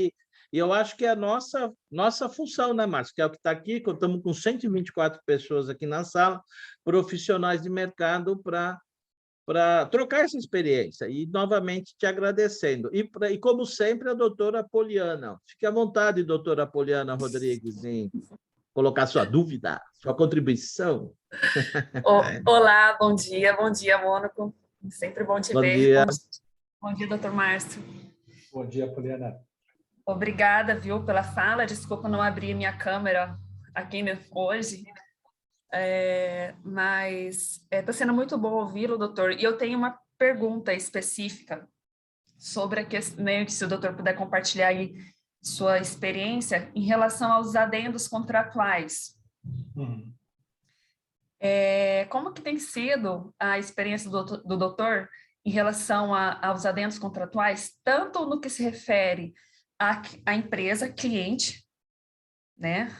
E eu acho que é a nossa função, né, Márcio? Que é o que está aqui, estamos com 124 pessoas aqui na sala, profissionais de mercado, para para trocar essa experiência e, novamente, te agradecendo. E como sempre, a doutora Poliana. Fique à vontade, doutora Poliana Rodrigues, em colocar sua dúvida, sua contribuição. Olá, bom dia, Mônaco. Sempre bom te Bom ver. dia. Bom dia, doutor Márcio. Bom dia, Poliana. Obrigada, viu, pela fala. Desculpa não abrir minha câmera aqui hoje, mas está sendo muito bom ouvi-lo, doutor. E eu tenho uma pergunta específica sobre a questão, né, se o doutor puder compartilhar aí sua experiência em relação aos adendos contratuais. Como que tem sido a experiência do doutor em relação aos adendos contratuais, tanto no que se refere à empresa cliente, né?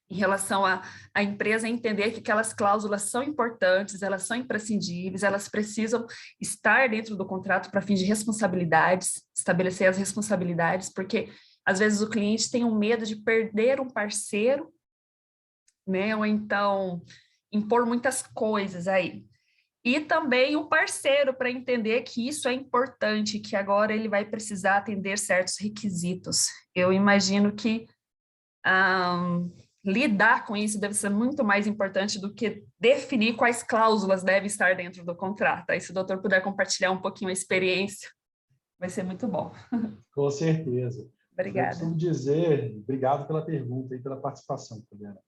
Em relação à empresa entender que aquelas cláusulas são importantes, elas são imprescindíveis, elas precisam estar dentro do contrato para fins de responsabilidades, estabelecer as responsabilidades, porque às vezes o cliente tem um medo de perder um parceiro, né? Ou então impor muitas coisas aí. E também o parceiro para entender que isso é importante, que agora ele vai precisar atender certos requisitos. Eu imagino que lidar com isso deve ser muito mais importante do que definir quais cláusulas devem estar dentro do contrato. Aí, se o doutor puder compartilhar um pouquinho a experiência, vai ser muito bom. Com certeza. Obrigada. Eu costumo dizer, obrigado pela pergunta e pela participação, Poliana.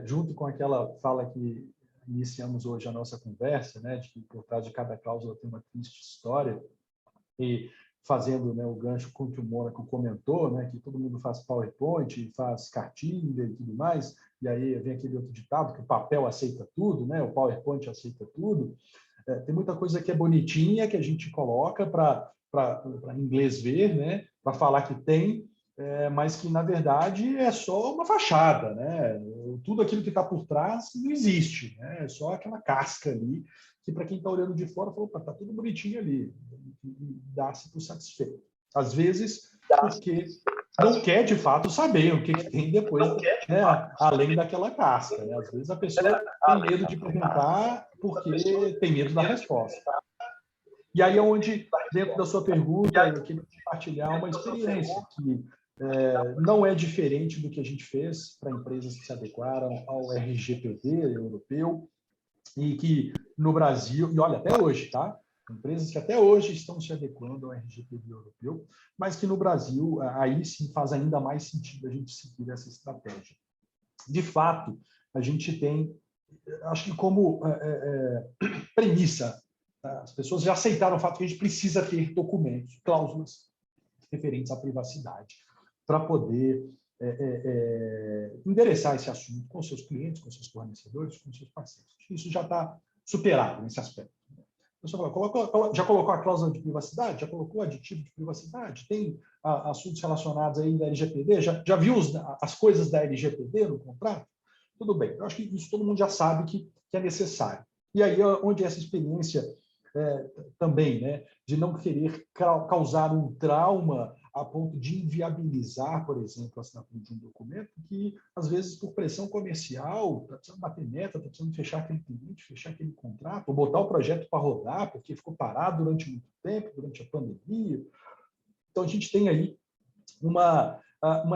Junto com aquela fala que iniciamos hoje a nossa conversa, né, de que por trás de cada cláusula tem uma triste história, e fazendo, né, o gancho com o que o Mônaco comentou, né, que todo mundo faz PowerPoint, faz cartilha e tudo mais, e aí vem aquele outro ditado que o papel aceita tudo, né, o PowerPoint aceita tudo. Tem muita coisa que é bonitinha que a gente coloca para inglês ver, né, para falar que tem, mas que, na verdade, é só uma fachada, né? Tudo aquilo que está por trás não existe, né? É só aquela casca ali, que para quem está olhando de fora, fala, opa, está tudo bonitinho ali, e dá-se por satisfeito. Às vezes, porque não quer, de fato, saber o que tem depois, né? Além daquela casca, né? Às vezes a pessoa tem medo de perguntar porque tem medo da resposta. E aí é onde, dentro da sua pergunta, eu queria compartilhar uma experiência que não é diferente do que a gente fez para empresas que se adequaram ao RGPD europeu e que no Brasil, e olha, até hoje, tá? Empresas que até hoje estão se adequando ao RGPD europeu, mas que no Brasil, aí sim faz ainda mais sentido a gente seguir essa estratégia. De fato, a gente tem, acho que como premissa, as pessoas já aceitaram o fato que a gente precisa ter documentos, cláusulas referentes à privacidade, para poder endereçar esse assunto com seus clientes, com seus fornecedores, com seus parceiros. Isso já está superado nesse aspecto. A pessoa fala, já colocou a cláusula de privacidade? Já colocou o aditivo de privacidade? Tem assuntos relacionados aí da LGPD? Já viu as coisas da LGPD no contrato? Tudo bem. Eu acho que isso todo mundo já sabe que é necessário. E aí onde essa experiência também, né, de não querer causar um trauma a ponto de inviabilizar, por exemplo, a assinatura de um documento que, às vezes, por pressão comercial, está precisando bater meta, está precisando fechar aquele cliente, fechar aquele contrato, ou botar o projeto para rodar, porque ficou parado durante muito tempo, durante a pandemia. Então, a gente tem aí uma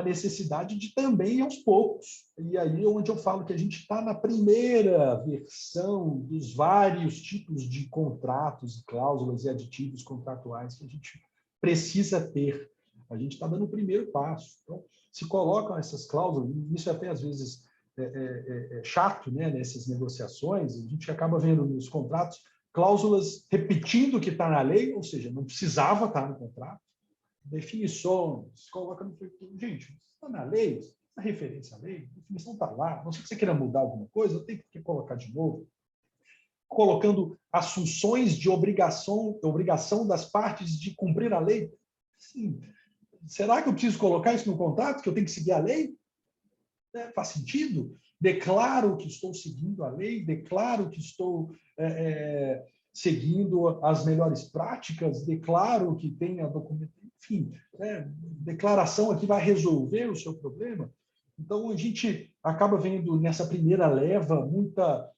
necessidade de também aos poucos. E aí é onde eu falo que a gente está na primeira versão dos vários tipos de contratos, cláusulas e aditivos contratuais que a gente precisa ter. A gente está dando o primeiro passo. Então, se colocam essas cláusulas, e isso até às vezes é chato, né, nessas negociações, a gente acaba vendo nos contratos cláusulas repetindo o que está na lei, ou seja, não precisava estar no contrato, definições, coloca no... Gente, está na lei, na referência à lei, a definição está lá, não sei se você queira mudar alguma coisa, tem que colocar de novo. Colocando assunções de obrigação das partes de cumprir a lei. Sim. Será que eu preciso colocar isso no contrato, que eu tenho que seguir a lei? Faz sentido? Declaro que estou seguindo a lei, declaro que estou seguindo as melhores práticas, declaro que tem a documentação, enfim, declaração aqui vai resolver o seu problema. Então, a gente acaba vendo nessa primeira leva muita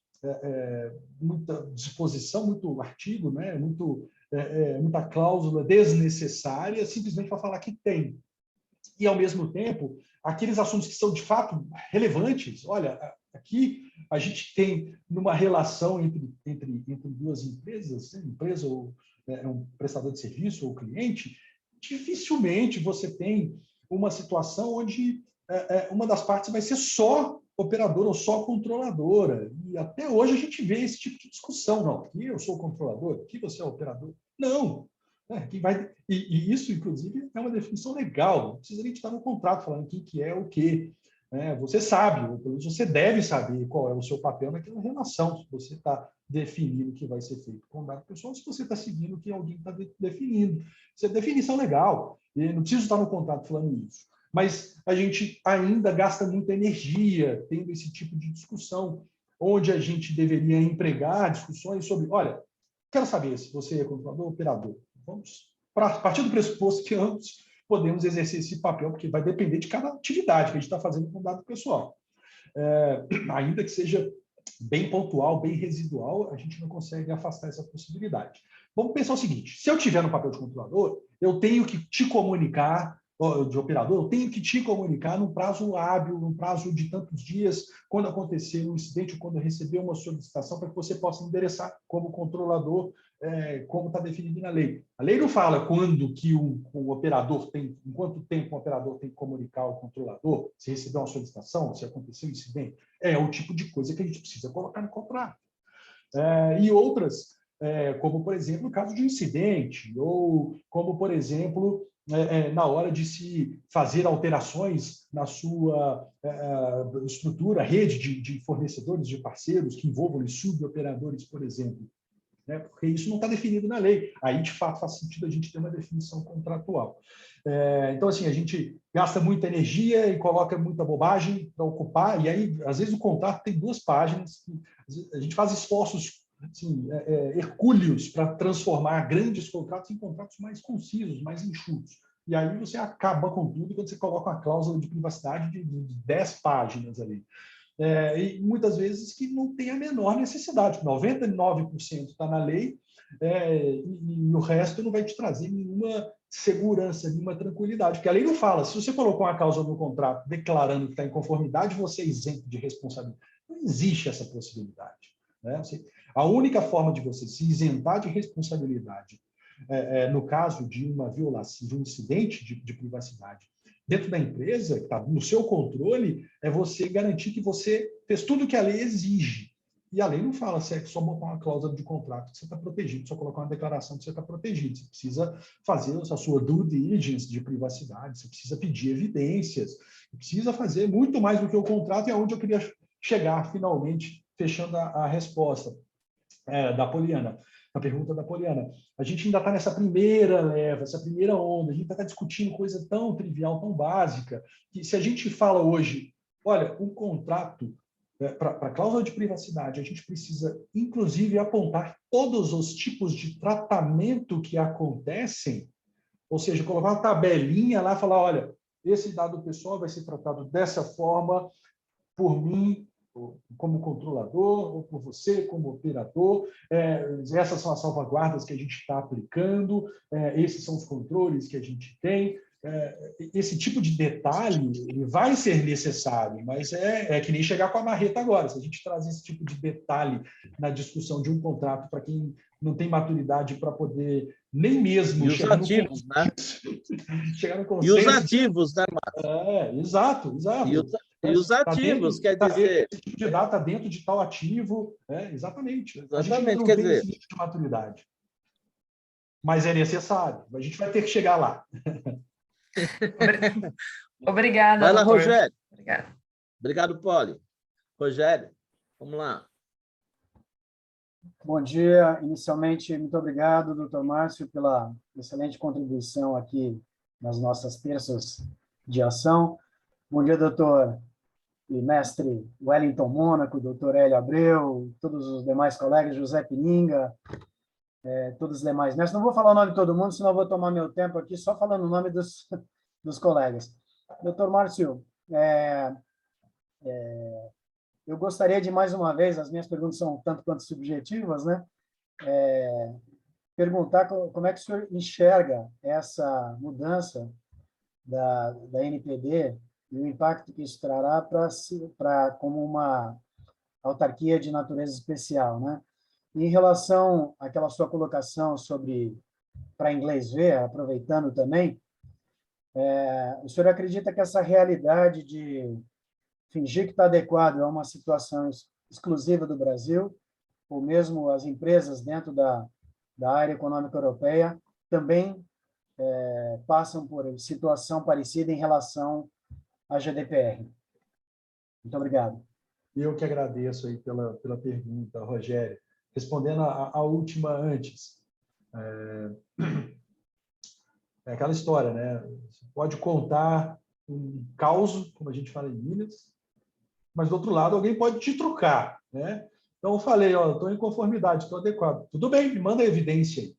muita disposição, muito artigo, né? Muita cláusula desnecessária, simplesmente para falar que tem. E, ao mesmo tempo, aqueles assuntos que são, de fato, relevantes. Olha, aqui a gente tem, numa relação entre duas empresas, empresa ou um prestador de serviço ou cliente, dificilmente você tem uma situação onde uma das partes vai ser só operadora ou só controladora. E até hoje a gente vê esse tipo de discussão. Não, aqui eu sou o controlador, aqui você é o operador. Não. E isso, inclusive, é uma definição legal. Não precisa nem estar no contrato falando quem que é o quê. Você sabe, ou pelo menos você deve saber qual é o seu papel naquela relação, se você está definindo o que vai ser feito com o dado pessoal, se você está seguindo o que alguém está definindo. Isso é definição legal. E não precisa estar no contrato falando isso. Mas a gente ainda gasta muita energia tendo esse tipo de discussão, onde a gente deveria empregar discussões sobre, olha, quero saber se você é controlador ou operador. Vamos partir do pressuposto que ambos podemos exercer esse papel, porque vai depender de cada atividade que a gente está fazendo com o dado pessoal. Ainda que seja bem pontual, bem residual, a gente não consegue afastar essa possibilidade. Vamos pensar o seguinte, se eu tiver no papel de controlador, eu tenho que te comunicar, de operador, eu tenho que te comunicar num prazo hábil, num prazo de tantos dias, quando acontecer um incidente ou quando eu receber uma solicitação, para que você possa endereçar como controlador, como está definido na lei. A lei não fala quando que o operador tem, em quanto tempo o operador tem que comunicar ao controlador, se receber uma solicitação, se acontecer um incidente. É o tipo de coisa que a gente precisa colocar no contrato. E outras, como, por exemplo, o caso de um incidente, ou como, por exemplo, na hora de se fazer alterações na sua estrutura, rede de fornecedores, de parceiros que envolvam suboperadores, por exemplo. Porque isso não está definido na lei. Aí, de fato, faz sentido a gente ter uma definição contratual. Então, assim, a gente gasta muita energia e coloca muita bobagem para ocupar, e aí, às vezes, o contrato tem 2 páginas, a gente faz esforços assim, hercúleos para transformar grandes contratos em contratos mais concisos, mais enxutos. E aí você acaba com tudo quando você coloca uma cláusula de privacidade de 10 páginas ali. E muitas vezes que não tem a menor necessidade. 99% está na lei e o resto não vai te trazer nenhuma segurança, nenhuma tranquilidade. Porque a lei não fala, se você colocou uma cláusula no contrato declarando que está em conformidade, você é isento de responsabilidade. Não existe essa possibilidade. A única forma de você se isentar de responsabilidade no caso de uma violação, de um incidente de privacidade dentro da empresa, que está no seu controle, é você garantir que você fez tudo o que a lei exige. E a lei não fala se é só botar uma cláusula de contrato que você está protegido, só colocar uma declaração que você está protegido. Você precisa fazer a sua due diligence de privacidade, você precisa pedir evidências, você precisa fazer muito mais do que o contrato, e é onde eu queria chegar, finalmente, fechando a resposta da Poliana. A pergunta da Poliana. A gente ainda está nessa primeira leva, essa primeira onda, a gente está discutindo coisa tão trivial, tão básica, que se a gente fala hoje, olha, um contrato para cláusula de privacidade, a gente precisa, inclusive, apontar todos os tipos de tratamento que acontecem, ou seja, colocar uma tabelinha lá e falar, olha, esse dado pessoal vai ser tratado dessa forma por mim, como controlador, ou por você como operador, essas são as salvaguardas que a gente está aplicando, esses são os controles que a gente tem. Esse tipo de detalhe ele vai ser necessário, mas é que nem chegar com a marreta agora. Se a gente traz esse tipo de detalhe na discussão de um contrato para quem não tem maturidade para poder nem mesmo chegar no consenso, né? Chegar no consenso. E os ativos, né, Márcio? Exato. E os ativos, quer dizer... Esse tipo de dado está dentro de tal ativo. Exatamente. A gente Exatamente, não quer tem dizer... esse nível de maturidade. Mas é necessário. A gente vai ter que chegar lá. Obrigada, Vai lá, doutor. Rogério. Obrigada. Obrigado, Poli. Rogério, vamos lá. Bom dia. Inicialmente, muito obrigado, doutor Márcio, pela excelente contribuição aqui nas nossas terças de ação. Bom dia, doutor e mestre Wellington Mônaco, doutor Hélio Abreu, todos os demais colegas, José Pininga, todos os demais mestres. Não vou falar o nome de todo mundo, senão vou tomar meu tempo aqui só falando o nome dos colegas. Doutor Márcio, eu gostaria de, mais uma vez, as minhas perguntas são tanto quanto subjetivas, né? Perguntar como é que o senhor enxerga essa mudança da NPD e o impacto que isso trará como uma autarquia de natureza especial, né? Em relação àquela sua colocação sobre para inglês ver, aproveitando também, o senhor acredita que essa realidade de fingir que está adequado a uma situação exclusiva do Brasil, ou mesmo as empresas dentro da área econômica europeia, também passam por situação parecida em relação à GDPR? Muito obrigado. Eu que agradeço aí pela pergunta, Rogério. Respondendo a última antes, é aquela história, né? Você pode contar um caos, como a gente fala em Minas, mas, do outro lado, alguém pode te trucar, né? Então, eu falei, estou em conformidade, estou adequado. Tudo bem, me manda a evidência aí.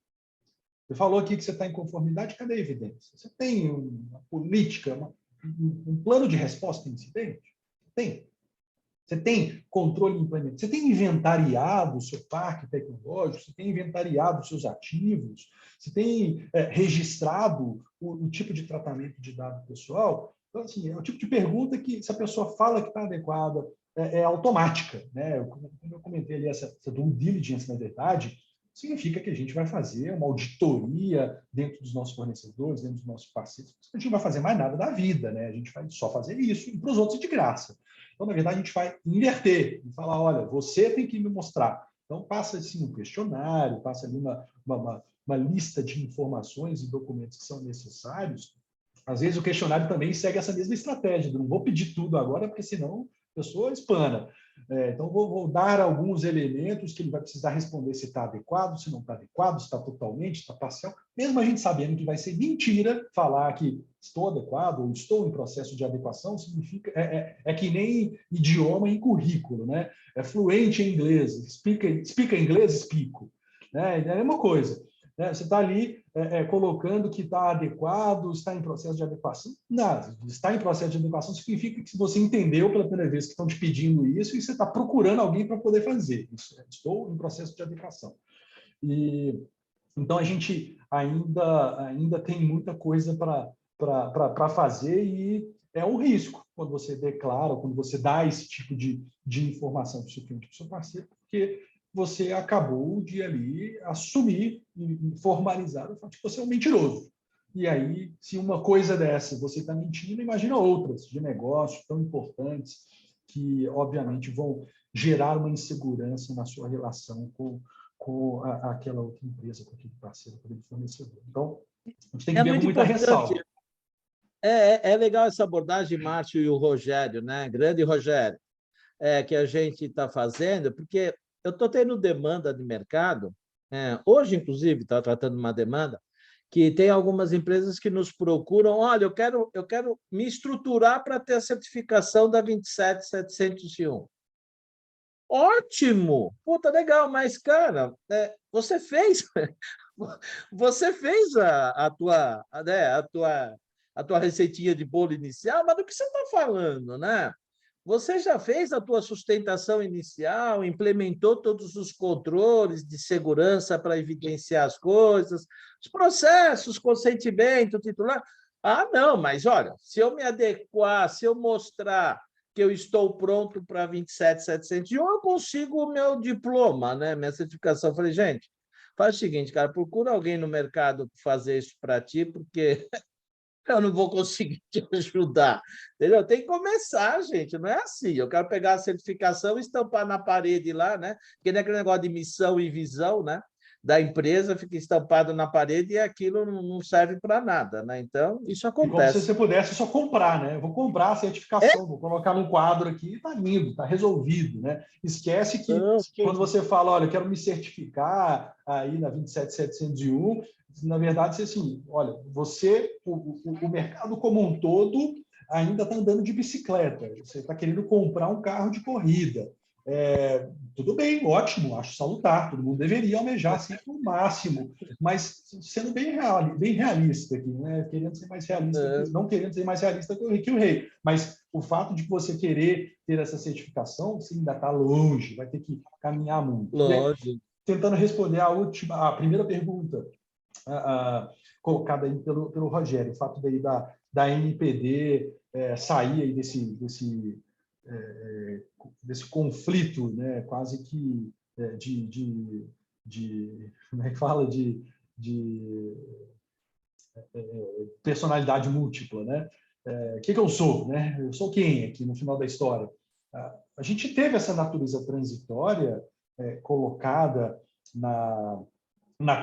Você falou aqui que você está em conformidade, cadê a evidência? Você tem uma política, um plano de resposta a incidente? Tem. Você tem controle e implementação? Você tem inventariado o seu parque tecnológico? Você tem inventariado os seus ativos? Você tem registrado o tipo de tratamento de dado pessoal? Então, assim, é o tipo de pergunta que, se a pessoa fala que está adequada, é automática, né? Como eu comentei ali, essa due diligence, na verdade, significa que a gente vai fazer uma auditoria dentro dos nossos fornecedores, dentro dos nossos parceiros. A gente não vai fazer mais nada da vida, né? A gente vai só fazer isso, e para os outros é de graça. Então, na verdade, a gente vai inverter e falar, olha, você tem que me mostrar. Então, passa assim, um questionário, passa ali uma lista de informações e documentos que são necessários. Às vezes, o questionário também segue essa mesma estratégia, não vou pedir tudo agora, porque senão a pessoa espana. Então, vou dar alguns elementos que ele vai precisar responder se está adequado, se não está adequado, se está totalmente, se está parcial, mesmo a gente sabendo que vai ser mentira falar que estou adequado ou estou em processo de adequação, significa que nem idioma em currículo, né? É fluente em inglês, explica inglês, explico. Né? É a mesma coisa. Né? Você está ali colocando que está adequado, está em processo de adequação. Nada. Está em processo de adequação significa que você entendeu pela primeira vez que estão te pedindo isso e você está procurando alguém para poder fazer. Isso, estou em processo de adequação. Então, a gente ainda tem muita coisa para fazer e é um risco quando você declara, quando você dá esse tipo de informação para o seu cliente, para o seu parceiro, porque você acabou de ali assumir e formalizar o fato de que você é um mentiroso. E aí, se uma coisa dessa você está mentindo, imagina outras de negócio tão importantes que, obviamente, vão gerar uma insegurança na sua relação com aquela outra empresa, com aquele parceiro, com aquele fornecedor. Então, a gente tem que ver com muita ressalva. É legal essa abordagem, Márcio e o Rogério, né? Grande Rogério, que a gente está fazendo, porque eu estou tendo demanda de mercado. Hoje, inclusive, está tratando uma demanda que tem algumas empresas que nos procuram. Olha, eu quero me estruturar para ter a certificação da 27701. Ótimo! Puta, legal, mas, cara, você fez a tua receitinha de bolo inicial, mas do que você está falando, né? Você já fez a tua sustentação inicial, implementou todos os controles de segurança para evidenciar as coisas, os processos, consentimento, titular. Ah, não, mas olha, se eu me adequar, se eu mostrar que eu estou pronto para 27701, eu consigo o meu diploma, né? Minha certificação. Eu falei, gente, faz o seguinte, cara, procura alguém no mercado fazer isso para ti, porque eu não vou conseguir te ajudar. Entendeu? Tem que começar, gente, não é assim. Eu quero pegar a certificação e estampar na parede lá, né? Porque não é aquele negócio de missão e visão, né? Da empresa, fica estampado na parede e aquilo não serve para nada, né? Então, isso acontece. E como se você pudesse só comprar, né? Eu vou comprar a certificação, vou colocar num quadro aqui e está lindo, está resolvido, né? Esquece que quando você fala, olha, eu quero me certificar aí na 27701, na verdade, assim, olha, o mercado como um todo ainda está andando de bicicleta. Você está querendo comprar um carro de corrida. Tudo bem, ótimo, acho salutar, todo mundo deveria almejar sempre o máximo, mas sendo bem realista aqui, né? Querendo ser mais realista, não querendo ser mais realista que o rei, mas o fato de você querer ter essa certificação, você ainda está longe, vai ter que caminhar muito. Lógico. Tentando responder a primeira pergunta colocada aí pelo Rogério, o fato daí da NPD sair aí desse conflito, né, quase que como é que fala, de personalidade múltipla, né? O que eu sou, né? Eu sou quem aqui no final da história? A gente teve essa natureza transitória colocada na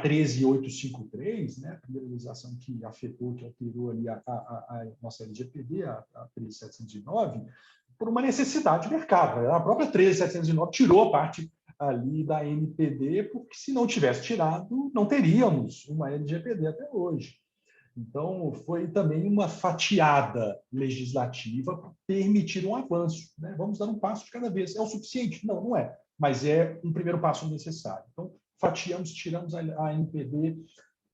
13853, né? A primeira legislação que afetou, que alterou ali a nossa LGPD, a 13709, por uma necessidade de mercado. A própria 13709 tirou a parte ali da NPD, porque se não tivesse tirado, não teríamos uma LGPD até hoje. Então, foi também uma fatiada legislativa para permitir um avanço, né? Vamos dar um passo de cada vez. É o suficiente? Não, não é. Mas é um primeiro passo necessário. Então, fatiamos, tiramos a NPD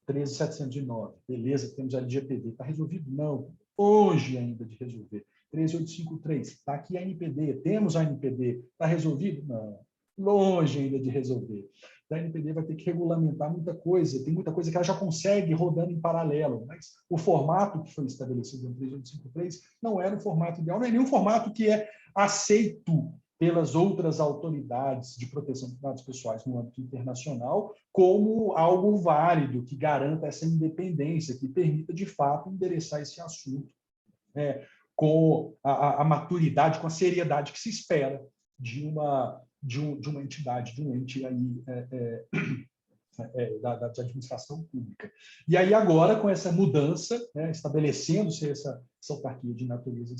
13709. Beleza, temos a LGPD. Está resolvido? Não. Hoje ainda de resolver. 13853. Está aqui a NPD. Temos a NPD. Está resolvido? Não. Longe ainda de resolver. A NPD vai ter que regulamentar muita coisa. Tem muita coisa que ela já consegue rodando em paralelo, mas o formato que foi estabelecido no 13853 não era o formato ideal, não é nenhum formato que é aceito pelas outras autoridades de proteção de dados pessoais no âmbito internacional como algo válido, que garanta essa independência, que permita, de fato, endereçar esse assunto com a maturidade, com a seriedade que se espera de uma entidade, de um ente aí, da administração pública. E aí agora, com essa mudança, né, estabelecendo-se essa autarquia de natureza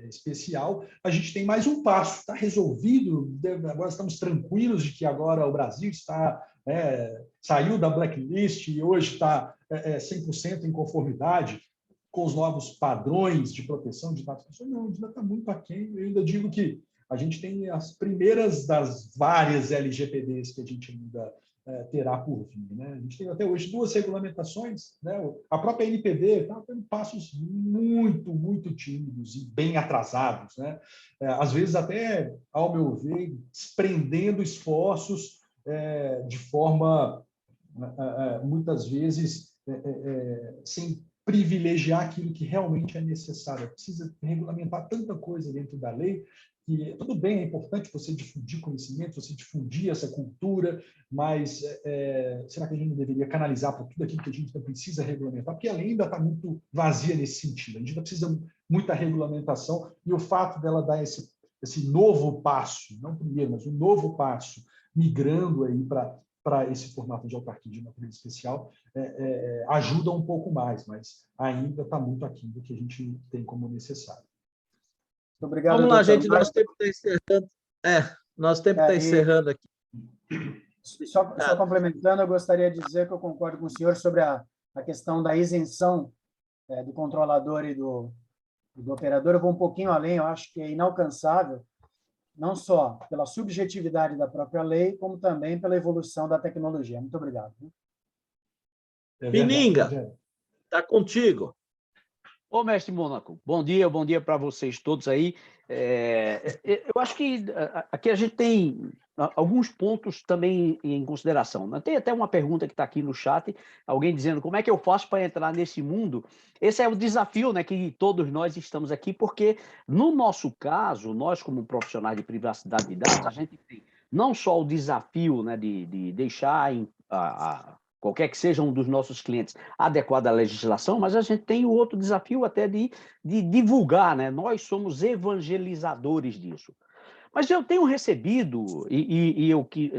especial, a gente tem mais um passo, está resolvido, agora estamos tranquilos de que agora o Brasil saiu da blacklist e hoje está 100% em conformidade com os novos padrões de proteção de dados pessoais. Não, ainda está muito aquém. Eu ainda digo que a gente tem as primeiras das várias LGPDs que a gente ainda terá por vir, né? A gente tem até hoje 2 regulamentações, né? A própria NPD está tendo passos muito, muito tímidos e bem atrasados, né? Às vezes até, ao meu ver, desprendendo esforços de forma, muitas vezes, sem privilegiar aquilo que realmente é necessário. Precisa regulamentar tanta coisa dentro da lei que tudo bem, é importante você difundir conhecimento, você difundir essa cultura, mas será que a gente não deveria canalizar para tudo aquilo que a gente precisa regulamentar? Porque a lei ainda está muito vazia nesse sentido. A gente ainda precisa de muita regulamentação e o fato dela dar esse novo passo, não primeiro, mas um novo passo, migrando aí para esse formato de autarquia de natureza especial, ajuda um pouco mais, mas ainda está muito aquém do que a gente tem como necessário. Muito obrigado, Vamos lá, doutor gente, nosso tempo está encerrando. Nosso tempo está encerrando aqui. Só complementando, eu gostaria de dizer que eu concordo com o senhor sobre a questão da isenção do controlador e do operador. Eu vou um pouquinho além, eu acho que é inalcançável, não só pela subjetividade da própria lei, como também pela evolução da tecnologia. Muito obrigado. Pininga, está contigo. Ô, mestre Mônaco, bom dia para vocês todos aí. Eu acho que aqui a gente tem alguns pontos também em consideração. Tem até uma pergunta que está aqui no chat, alguém dizendo como é que eu faço para entrar nesse mundo. Esse é o desafio, né, que todos nós estamos aqui, porque no nosso caso, nós como profissionais de privacidade de dados, a gente tem não só o desafio, né, de deixar qualquer que seja um dos nossos clientes adequado à legislação, mas a gente tem o outro desafio até de divulgar, né? Nós somos evangelizadores disso. Mas eu tenho recebido,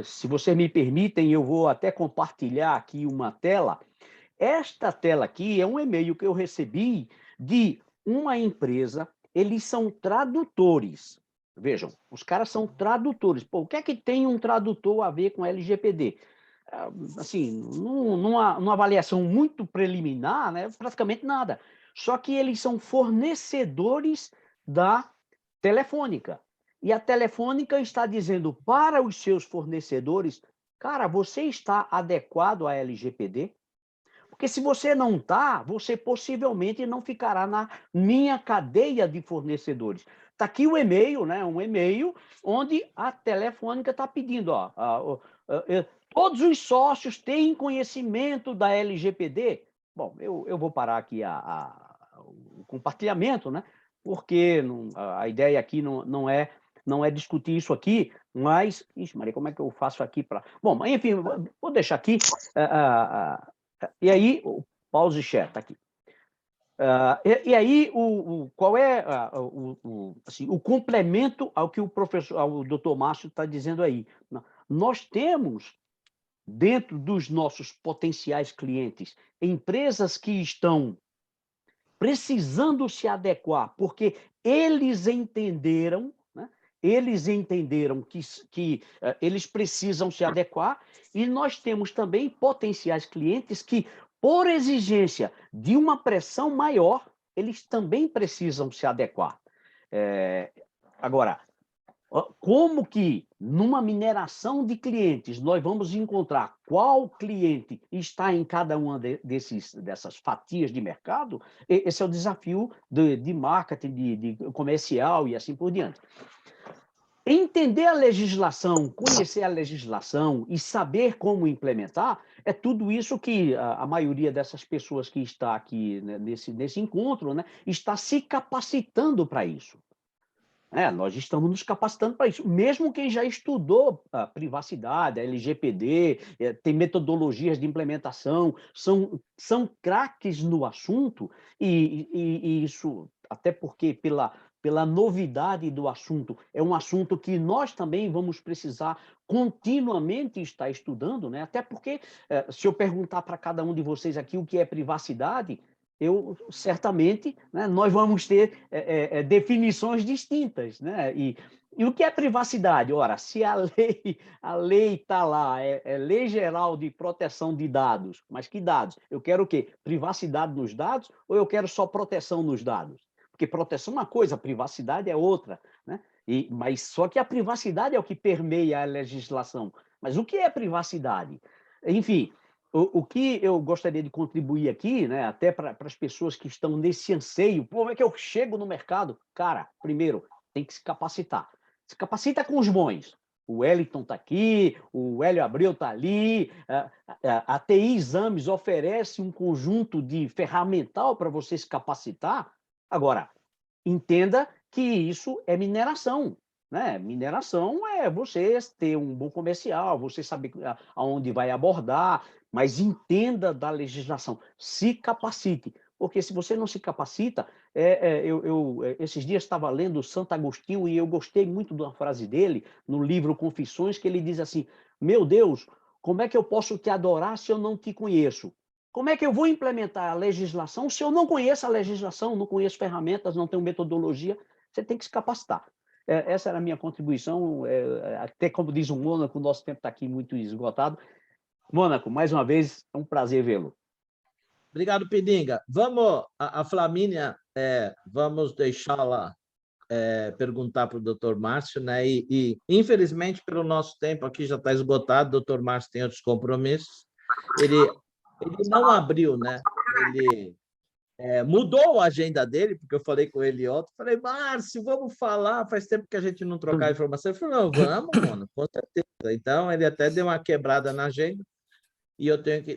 se vocês me permitem, eu vou até compartilhar aqui uma tela. Esta tela aqui é um e-mail que eu recebi de uma empresa, eles são tradutores. Vejam, os caras são tradutores. Pô, o que é que tem um tradutor a ver com LGPD? Assim, numa avaliação muito preliminar, né, praticamente nada. Só que eles são fornecedores da Telefônica. E a Telefônica está dizendo para os seus fornecedores, cara, você está adequado à LGPD? Porque se você não está, você possivelmente não ficará na minha cadeia de fornecedores. Está aqui o e-mail, né? Um e-mail onde a Telefônica está pedindo, todos os sócios têm conhecimento da LGPD? Bom, eu vou parar aqui o compartilhamento, né? Porque a ideia aqui não é discutir isso aqui, mas... Ixi, Maria, como é que eu faço aqui para... Bom, mas enfim, vou deixar aqui... E aí, o pause share está aqui. E aí, qual é assim, o complemento ao que o doutor Márcio está dizendo aí? Nós temos, dentro dos nossos potenciais clientes, empresas que estão precisando se adequar, porque eles entenderam, né? Eles entenderam que eles precisam se adequar, e nós temos também potenciais clientes que, por exigência de uma pressão maior, eles também precisam se adequar. Agora, como que numa mineração de clientes nós vamos encontrar qual cliente está em cada uma dessas fatias de mercado? Esse é o desafio de marketing, de comercial e assim por diante. Entender a legislação, conhecer a legislação e saber como implementar, é tudo isso que a maioria dessas pessoas que está aqui, né, nesse encontro, né, está se capacitando para isso. Nós estamos nos capacitando para isso. Mesmo quem já estudou a privacidade, a LGPD, tem metodologias de implementação, são craques no assunto, e isso, até porque pela novidade do assunto, é um assunto que nós também vamos precisar continuamente estar estudando, né? Até porque, se eu perguntar para cada um de vocês aqui o que é privacidade, certamente, né, nós vamos ter definições distintas, né? E o que é privacidade? Ora, se a lei está lá, é Lei Geral de Proteção de Dados, mas que dados? Eu quero o quê? Privacidade nos dados ou eu quero só proteção nos dados? Porque proteção é uma coisa, privacidade é outra, né? Mas só que a privacidade é o que permeia a legislação. Mas o que é privacidade? Enfim, o que eu gostaria de contribuir aqui, né, até para as pessoas que estão nesse anseio, como é que eu chego no mercado? Cara, primeiro, tem que se capacitar. Se capacita com os bons. O Wellington está aqui, o Hélio Abreu está ali, a TI Exames oferece um conjunto de ferramental para você se capacitar. Agora, entenda que isso é mineração. Né? Mineração é você ter um bom comercial, você saber aonde vai abordar, mas entenda da legislação, se capacite, porque se você não se capacita, esses dias estava lendo Santo Agostinho e eu gostei muito de uma frase dele, no livro Confissões, que ele diz assim, meu Deus, como é que eu posso te adorar se eu não te conheço? Como é que eu vou implementar a legislação se eu não conheço a legislação, não conheço ferramentas, não tenho metodologia? Você tem que se capacitar. Essa era a minha contribuição, até como diz o Mônaco, o nosso tempo está aqui muito esgotado. Mônaco, mais uma vez, é um prazer vê-lo. Obrigado, Pidinga. Vamos, a Flamínia, vamos deixá-la perguntar para o doutor Márcio, né? E, infelizmente, pelo nosso tempo aqui já está esgotado, o doutor Márcio tem outros compromissos. Ele não abriu, né? Ele mudou a agenda dele, porque eu falei com ele ontem, falei, Márcio, vamos falar, faz tempo que a gente não trocar informação. Ele falou, não, vamos, mano, com certeza. Então, ele até deu uma quebrada na agenda, e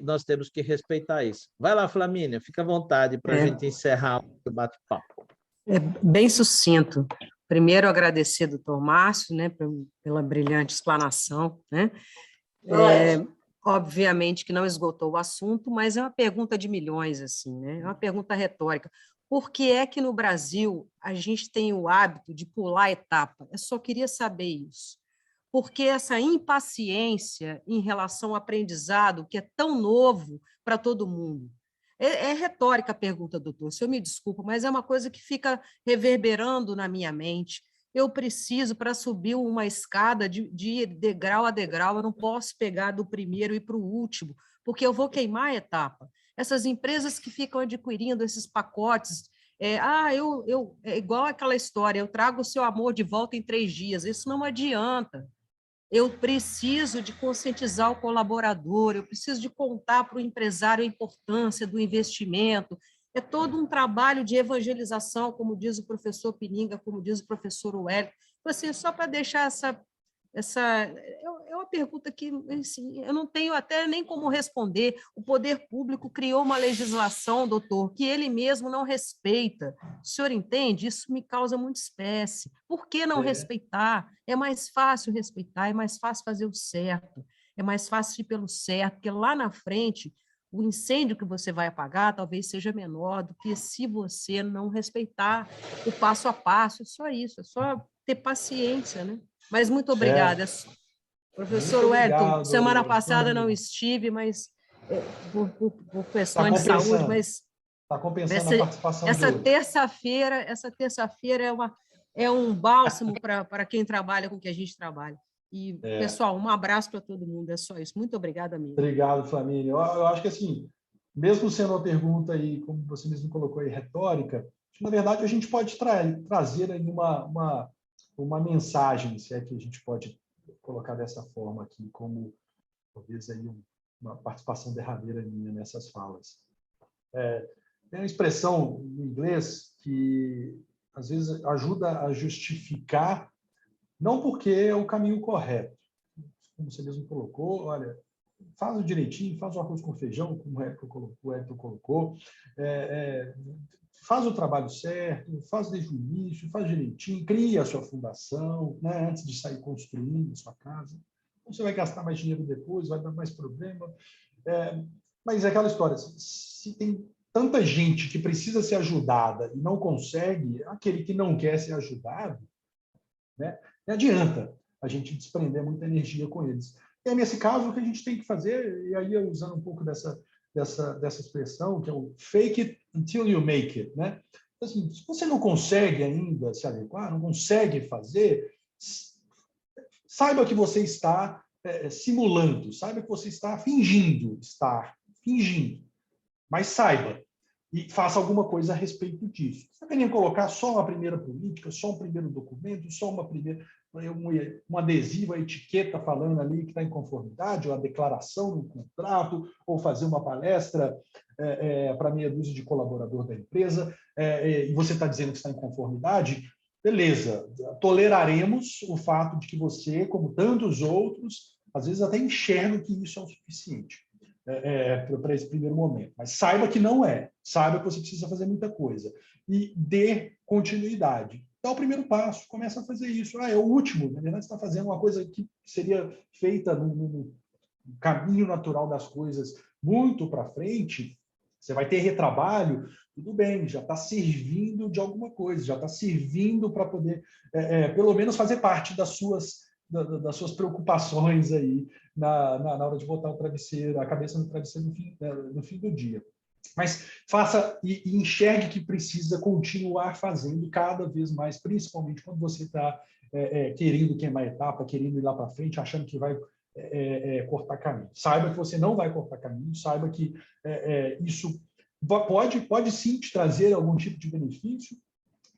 nós temos que respeitar isso. Vai lá, Flamínia, fica à vontade para a gente encerrar o bate-papo. Bem sucinto. Primeiro, agradecer, doutor Márcio, né, pela brilhante explanação, né? Obviamente que não esgotou o assunto, mas é uma pergunta de milhões, assim, né? É uma pergunta retórica. Por que é que no Brasil a gente tem o hábito de pular etapa? Eu só queria saber isso. Porque essa impaciência em relação ao aprendizado, que é tão novo para todo mundo. É retórica a pergunta, doutor, o senhor me desculpa, mas é uma coisa que fica reverberando na minha mente. Eu preciso, para subir uma escada de degrau a degrau, eu não posso pegar do primeiro e para o último, porque eu vou queimar a etapa. Essas empresas que ficam adquirindo esses pacotes É igual aquela história, eu trago o seu amor de volta em 3 dias. Isso não adianta. Eu preciso de conscientizar o colaborador, eu preciso de contar para o empresário a importância do investimento. É todo um trabalho de evangelização, como diz o professor Pininga, como diz o professor Wellington. Então, assim, só para deixar é uma pergunta que assim, eu não tenho até nem como responder. O poder público criou uma legislação, doutor, que ele mesmo não respeita. O senhor entende? Isso me causa muita espécie. Por que não respeitar? É mais fácil respeitar, é mais fácil fazer o certo, é mais fácil ir pelo certo, porque lá na frente o incêndio que você vai apagar talvez seja menor do que se você não respeitar o passo a passo. É só isso, é só ter paciência, né? Mas muito obrigada. Professor Muito Wellington, obrigado, semana passada não Flamínio. estive, mas por questões de compensando. saúde, mas Está compensando a participação de essa hoje. terça-feira é um bálsamo para quem trabalha com o que a gente trabalha. E, pessoal, um abraço para todo mundo, é só isso. Muito obrigada mesmo. Obrigado, Flamínio. Eu acho que, assim, mesmo sendo uma pergunta aí, como você mesmo colocou aí, retórica, na verdade, a gente pode trazer aí uma mensagem, se é que a gente pode colocar dessa forma aqui, como talvez aí uma participação derradeira minha nessas falas. Tem uma expressão em inglês que, às vezes, ajuda a justificar, não porque é o caminho correto, como você mesmo colocou, olha, faz o direitinho, faz o arroz com feijão, como o Hector colocou, faz o trabalho certo, faz desde o início, faz direitinho, cria a sua fundação, né, antes de sair construindo a sua casa. Você vai gastar mais dinheiro depois, vai dar mais problema. Mas é aquela história, se tem tanta gente que precisa ser ajudada e não consegue, aquele que não quer ser ajudado, né, não adianta a gente desprender muita energia com eles. E é nesse caso o que a gente tem que fazer, e aí usando um pouco dessa expressão, que é o fake it until you make it, né? Então, assim, se você não consegue ainda se adequar, não consegue fazer, saiba que você está simulando, saiba que você está fingindo, mas saiba e faça alguma coisa a respeito disso. Você queria colocar só uma primeira política, só um primeiro documento, só um adesivo, a etiqueta falando ali que está em conformidade, ou a declaração no contrato, ou fazer uma palestra para meia dúzia de colaborador da empresa, e você está dizendo que está em conformidade, beleza, toleraremos o fato de que você, como tantos outros, às vezes até enxerga que isso é o suficiente para esse primeiro momento. Mas saiba que não é. Saiba que você precisa fazer muita coisa. E dê continuidade. Dá o primeiro passo, começa a fazer isso. É o último. Na verdade, você está fazendo uma coisa que seria feita no caminho natural das coisas muito para frente. Você vai ter retrabalho, tudo bem, já está servindo de alguma coisa, já está servindo para poder, pelo menos, fazer parte das suas preocupações aí na hora de botar o travesseiro, a cabeça no travesseiro no fim do dia. Mas faça e enxergue que precisa continuar fazendo cada vez mais, principalmente quando você está querendo queimar etapa, querendo ir lá para frente, achando que vai cortar caminho. Saiba que você não vai cortar caminho, saiba que isso pode sim te trazer algum tipo de benefício,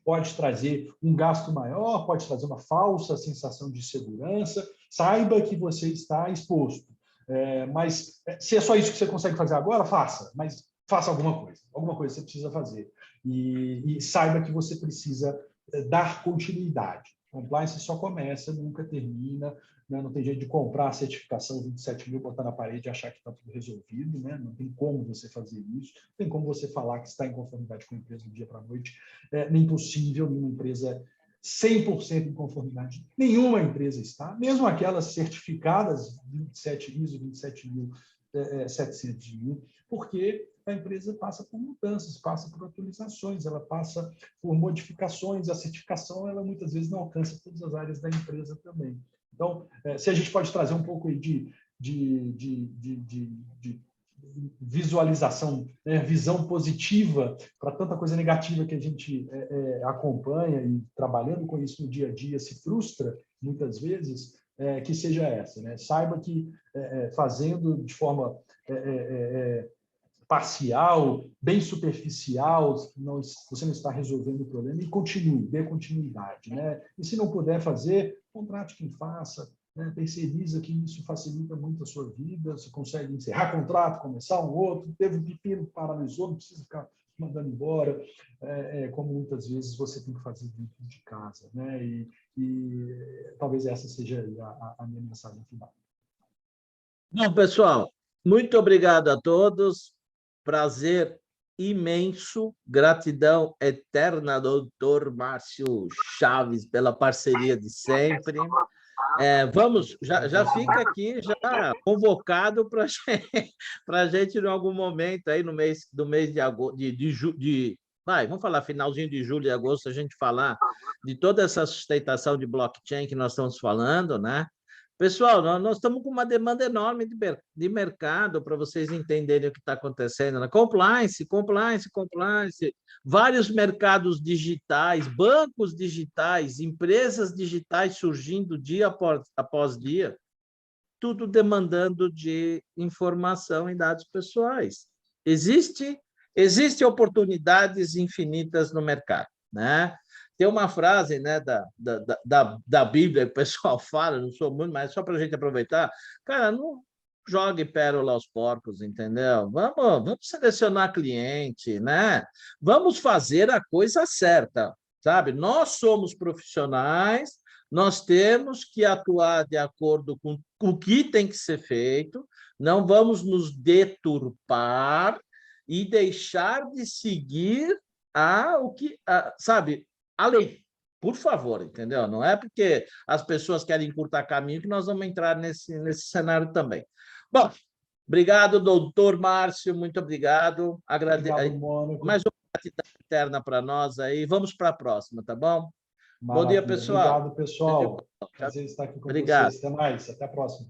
pode trazer um gasto maior, pode trazer uma falsa sensação de segurança. Saiba que você está exposto. Mas se é só isso que você consegue fazer agora, faça. Mas faça alguma coisa. Alguma coisa você precisa fazer. E saiba que você precisa dar continuidade. Compliance só começa, nunca termina. Né? Não tem jeito de comprar a certificação 27 mil, botar na parede e achar que está tudo resolvido. Né? Não tem como você fazer isso. Não tem como você falar que está em conformidade com a empresa do dia para a noite. É impossível nenhuma empresa 100% em conformidade. Nenhuma empresa está, mesmo aquelas certificadas 27 ISO, 27.701, porque a empresa passa por mudanças, passa por atualizações, ela passa por modificações, a certificação ela muitas vezes não alcança todas as áreas da empresa também. Então, se a gente pode trazer um pouco aí de visualização, visão positiva para tanta coisa negativa que a gente acompanha e trabalhando com isso no dia a dia se frustra muitas vezes, que seja essa, né? Saiba que fazendo de forma parcial, bem superficial, você não está resolvendo o problema, e continue, dê continuidade, né? E se não puder fazer, contrate quem faça, né? Terceiriza, que isso facilita muito a sua vida, você consegue encerrar contrato, começar um outro, teve um pepino, paralisou, não precisa ficar mandando embora, como muitas vezes você tem que fazer dentro de casa, né? E talvez essa seja a minha mensagem final. Bom, pessoal, muito obrigado a todos. Prazer imenso. Gratidão eterna, doutor Márcio Chaves, pela parceria de sempre. Vamos, já fica aqui já convocado para a gente, em algum momento, aí no mês de agosto, vamos falar finalzinho de julho e agosto, a gente falar de toda essa sustentação de blockchain que nós estamos falando, né? Pessoal, nós estamos com uma demanda enorme de mercado para vocês entenderem o que está acontecendo. Né? Compliance. Vários mercados digitais, bancos digitais, empresas digitais surgindo dia após dia, tudo demandando de informação e dados pessoais. Existem oportunidades infinitas no mercado, né? Tem uma frase, né, da Bíblia que o pessoal fala, não sou muito, mas só para a gente aproveitar. Cara, não jogue pérola aos porcos, entendeu? Vamos selecionar cliente, né? Vamos fazer a coisa certa, sabe? Nós somos profissionais, nós temos que atuar de acordo com o que tem que ser feito, não vamos nos deturpar e deixar de seguir sabe, a lei, por favor, entendeu? Não é porque as pessoas querem encurtar caminho que nós vamos entrar nesse cenário também. Bom, obrigado, doutor Márcio, muito obrigado. Obrigado, Mônaco. Mais uma gratidão eterna para nós aí. Vamos para a próxima, tá bom? Maravilha. Bom dia, pessoal. Obrigado, pessoal. Prazer estar aqui com Obrigado. vocês. Até mais. Até a próxima.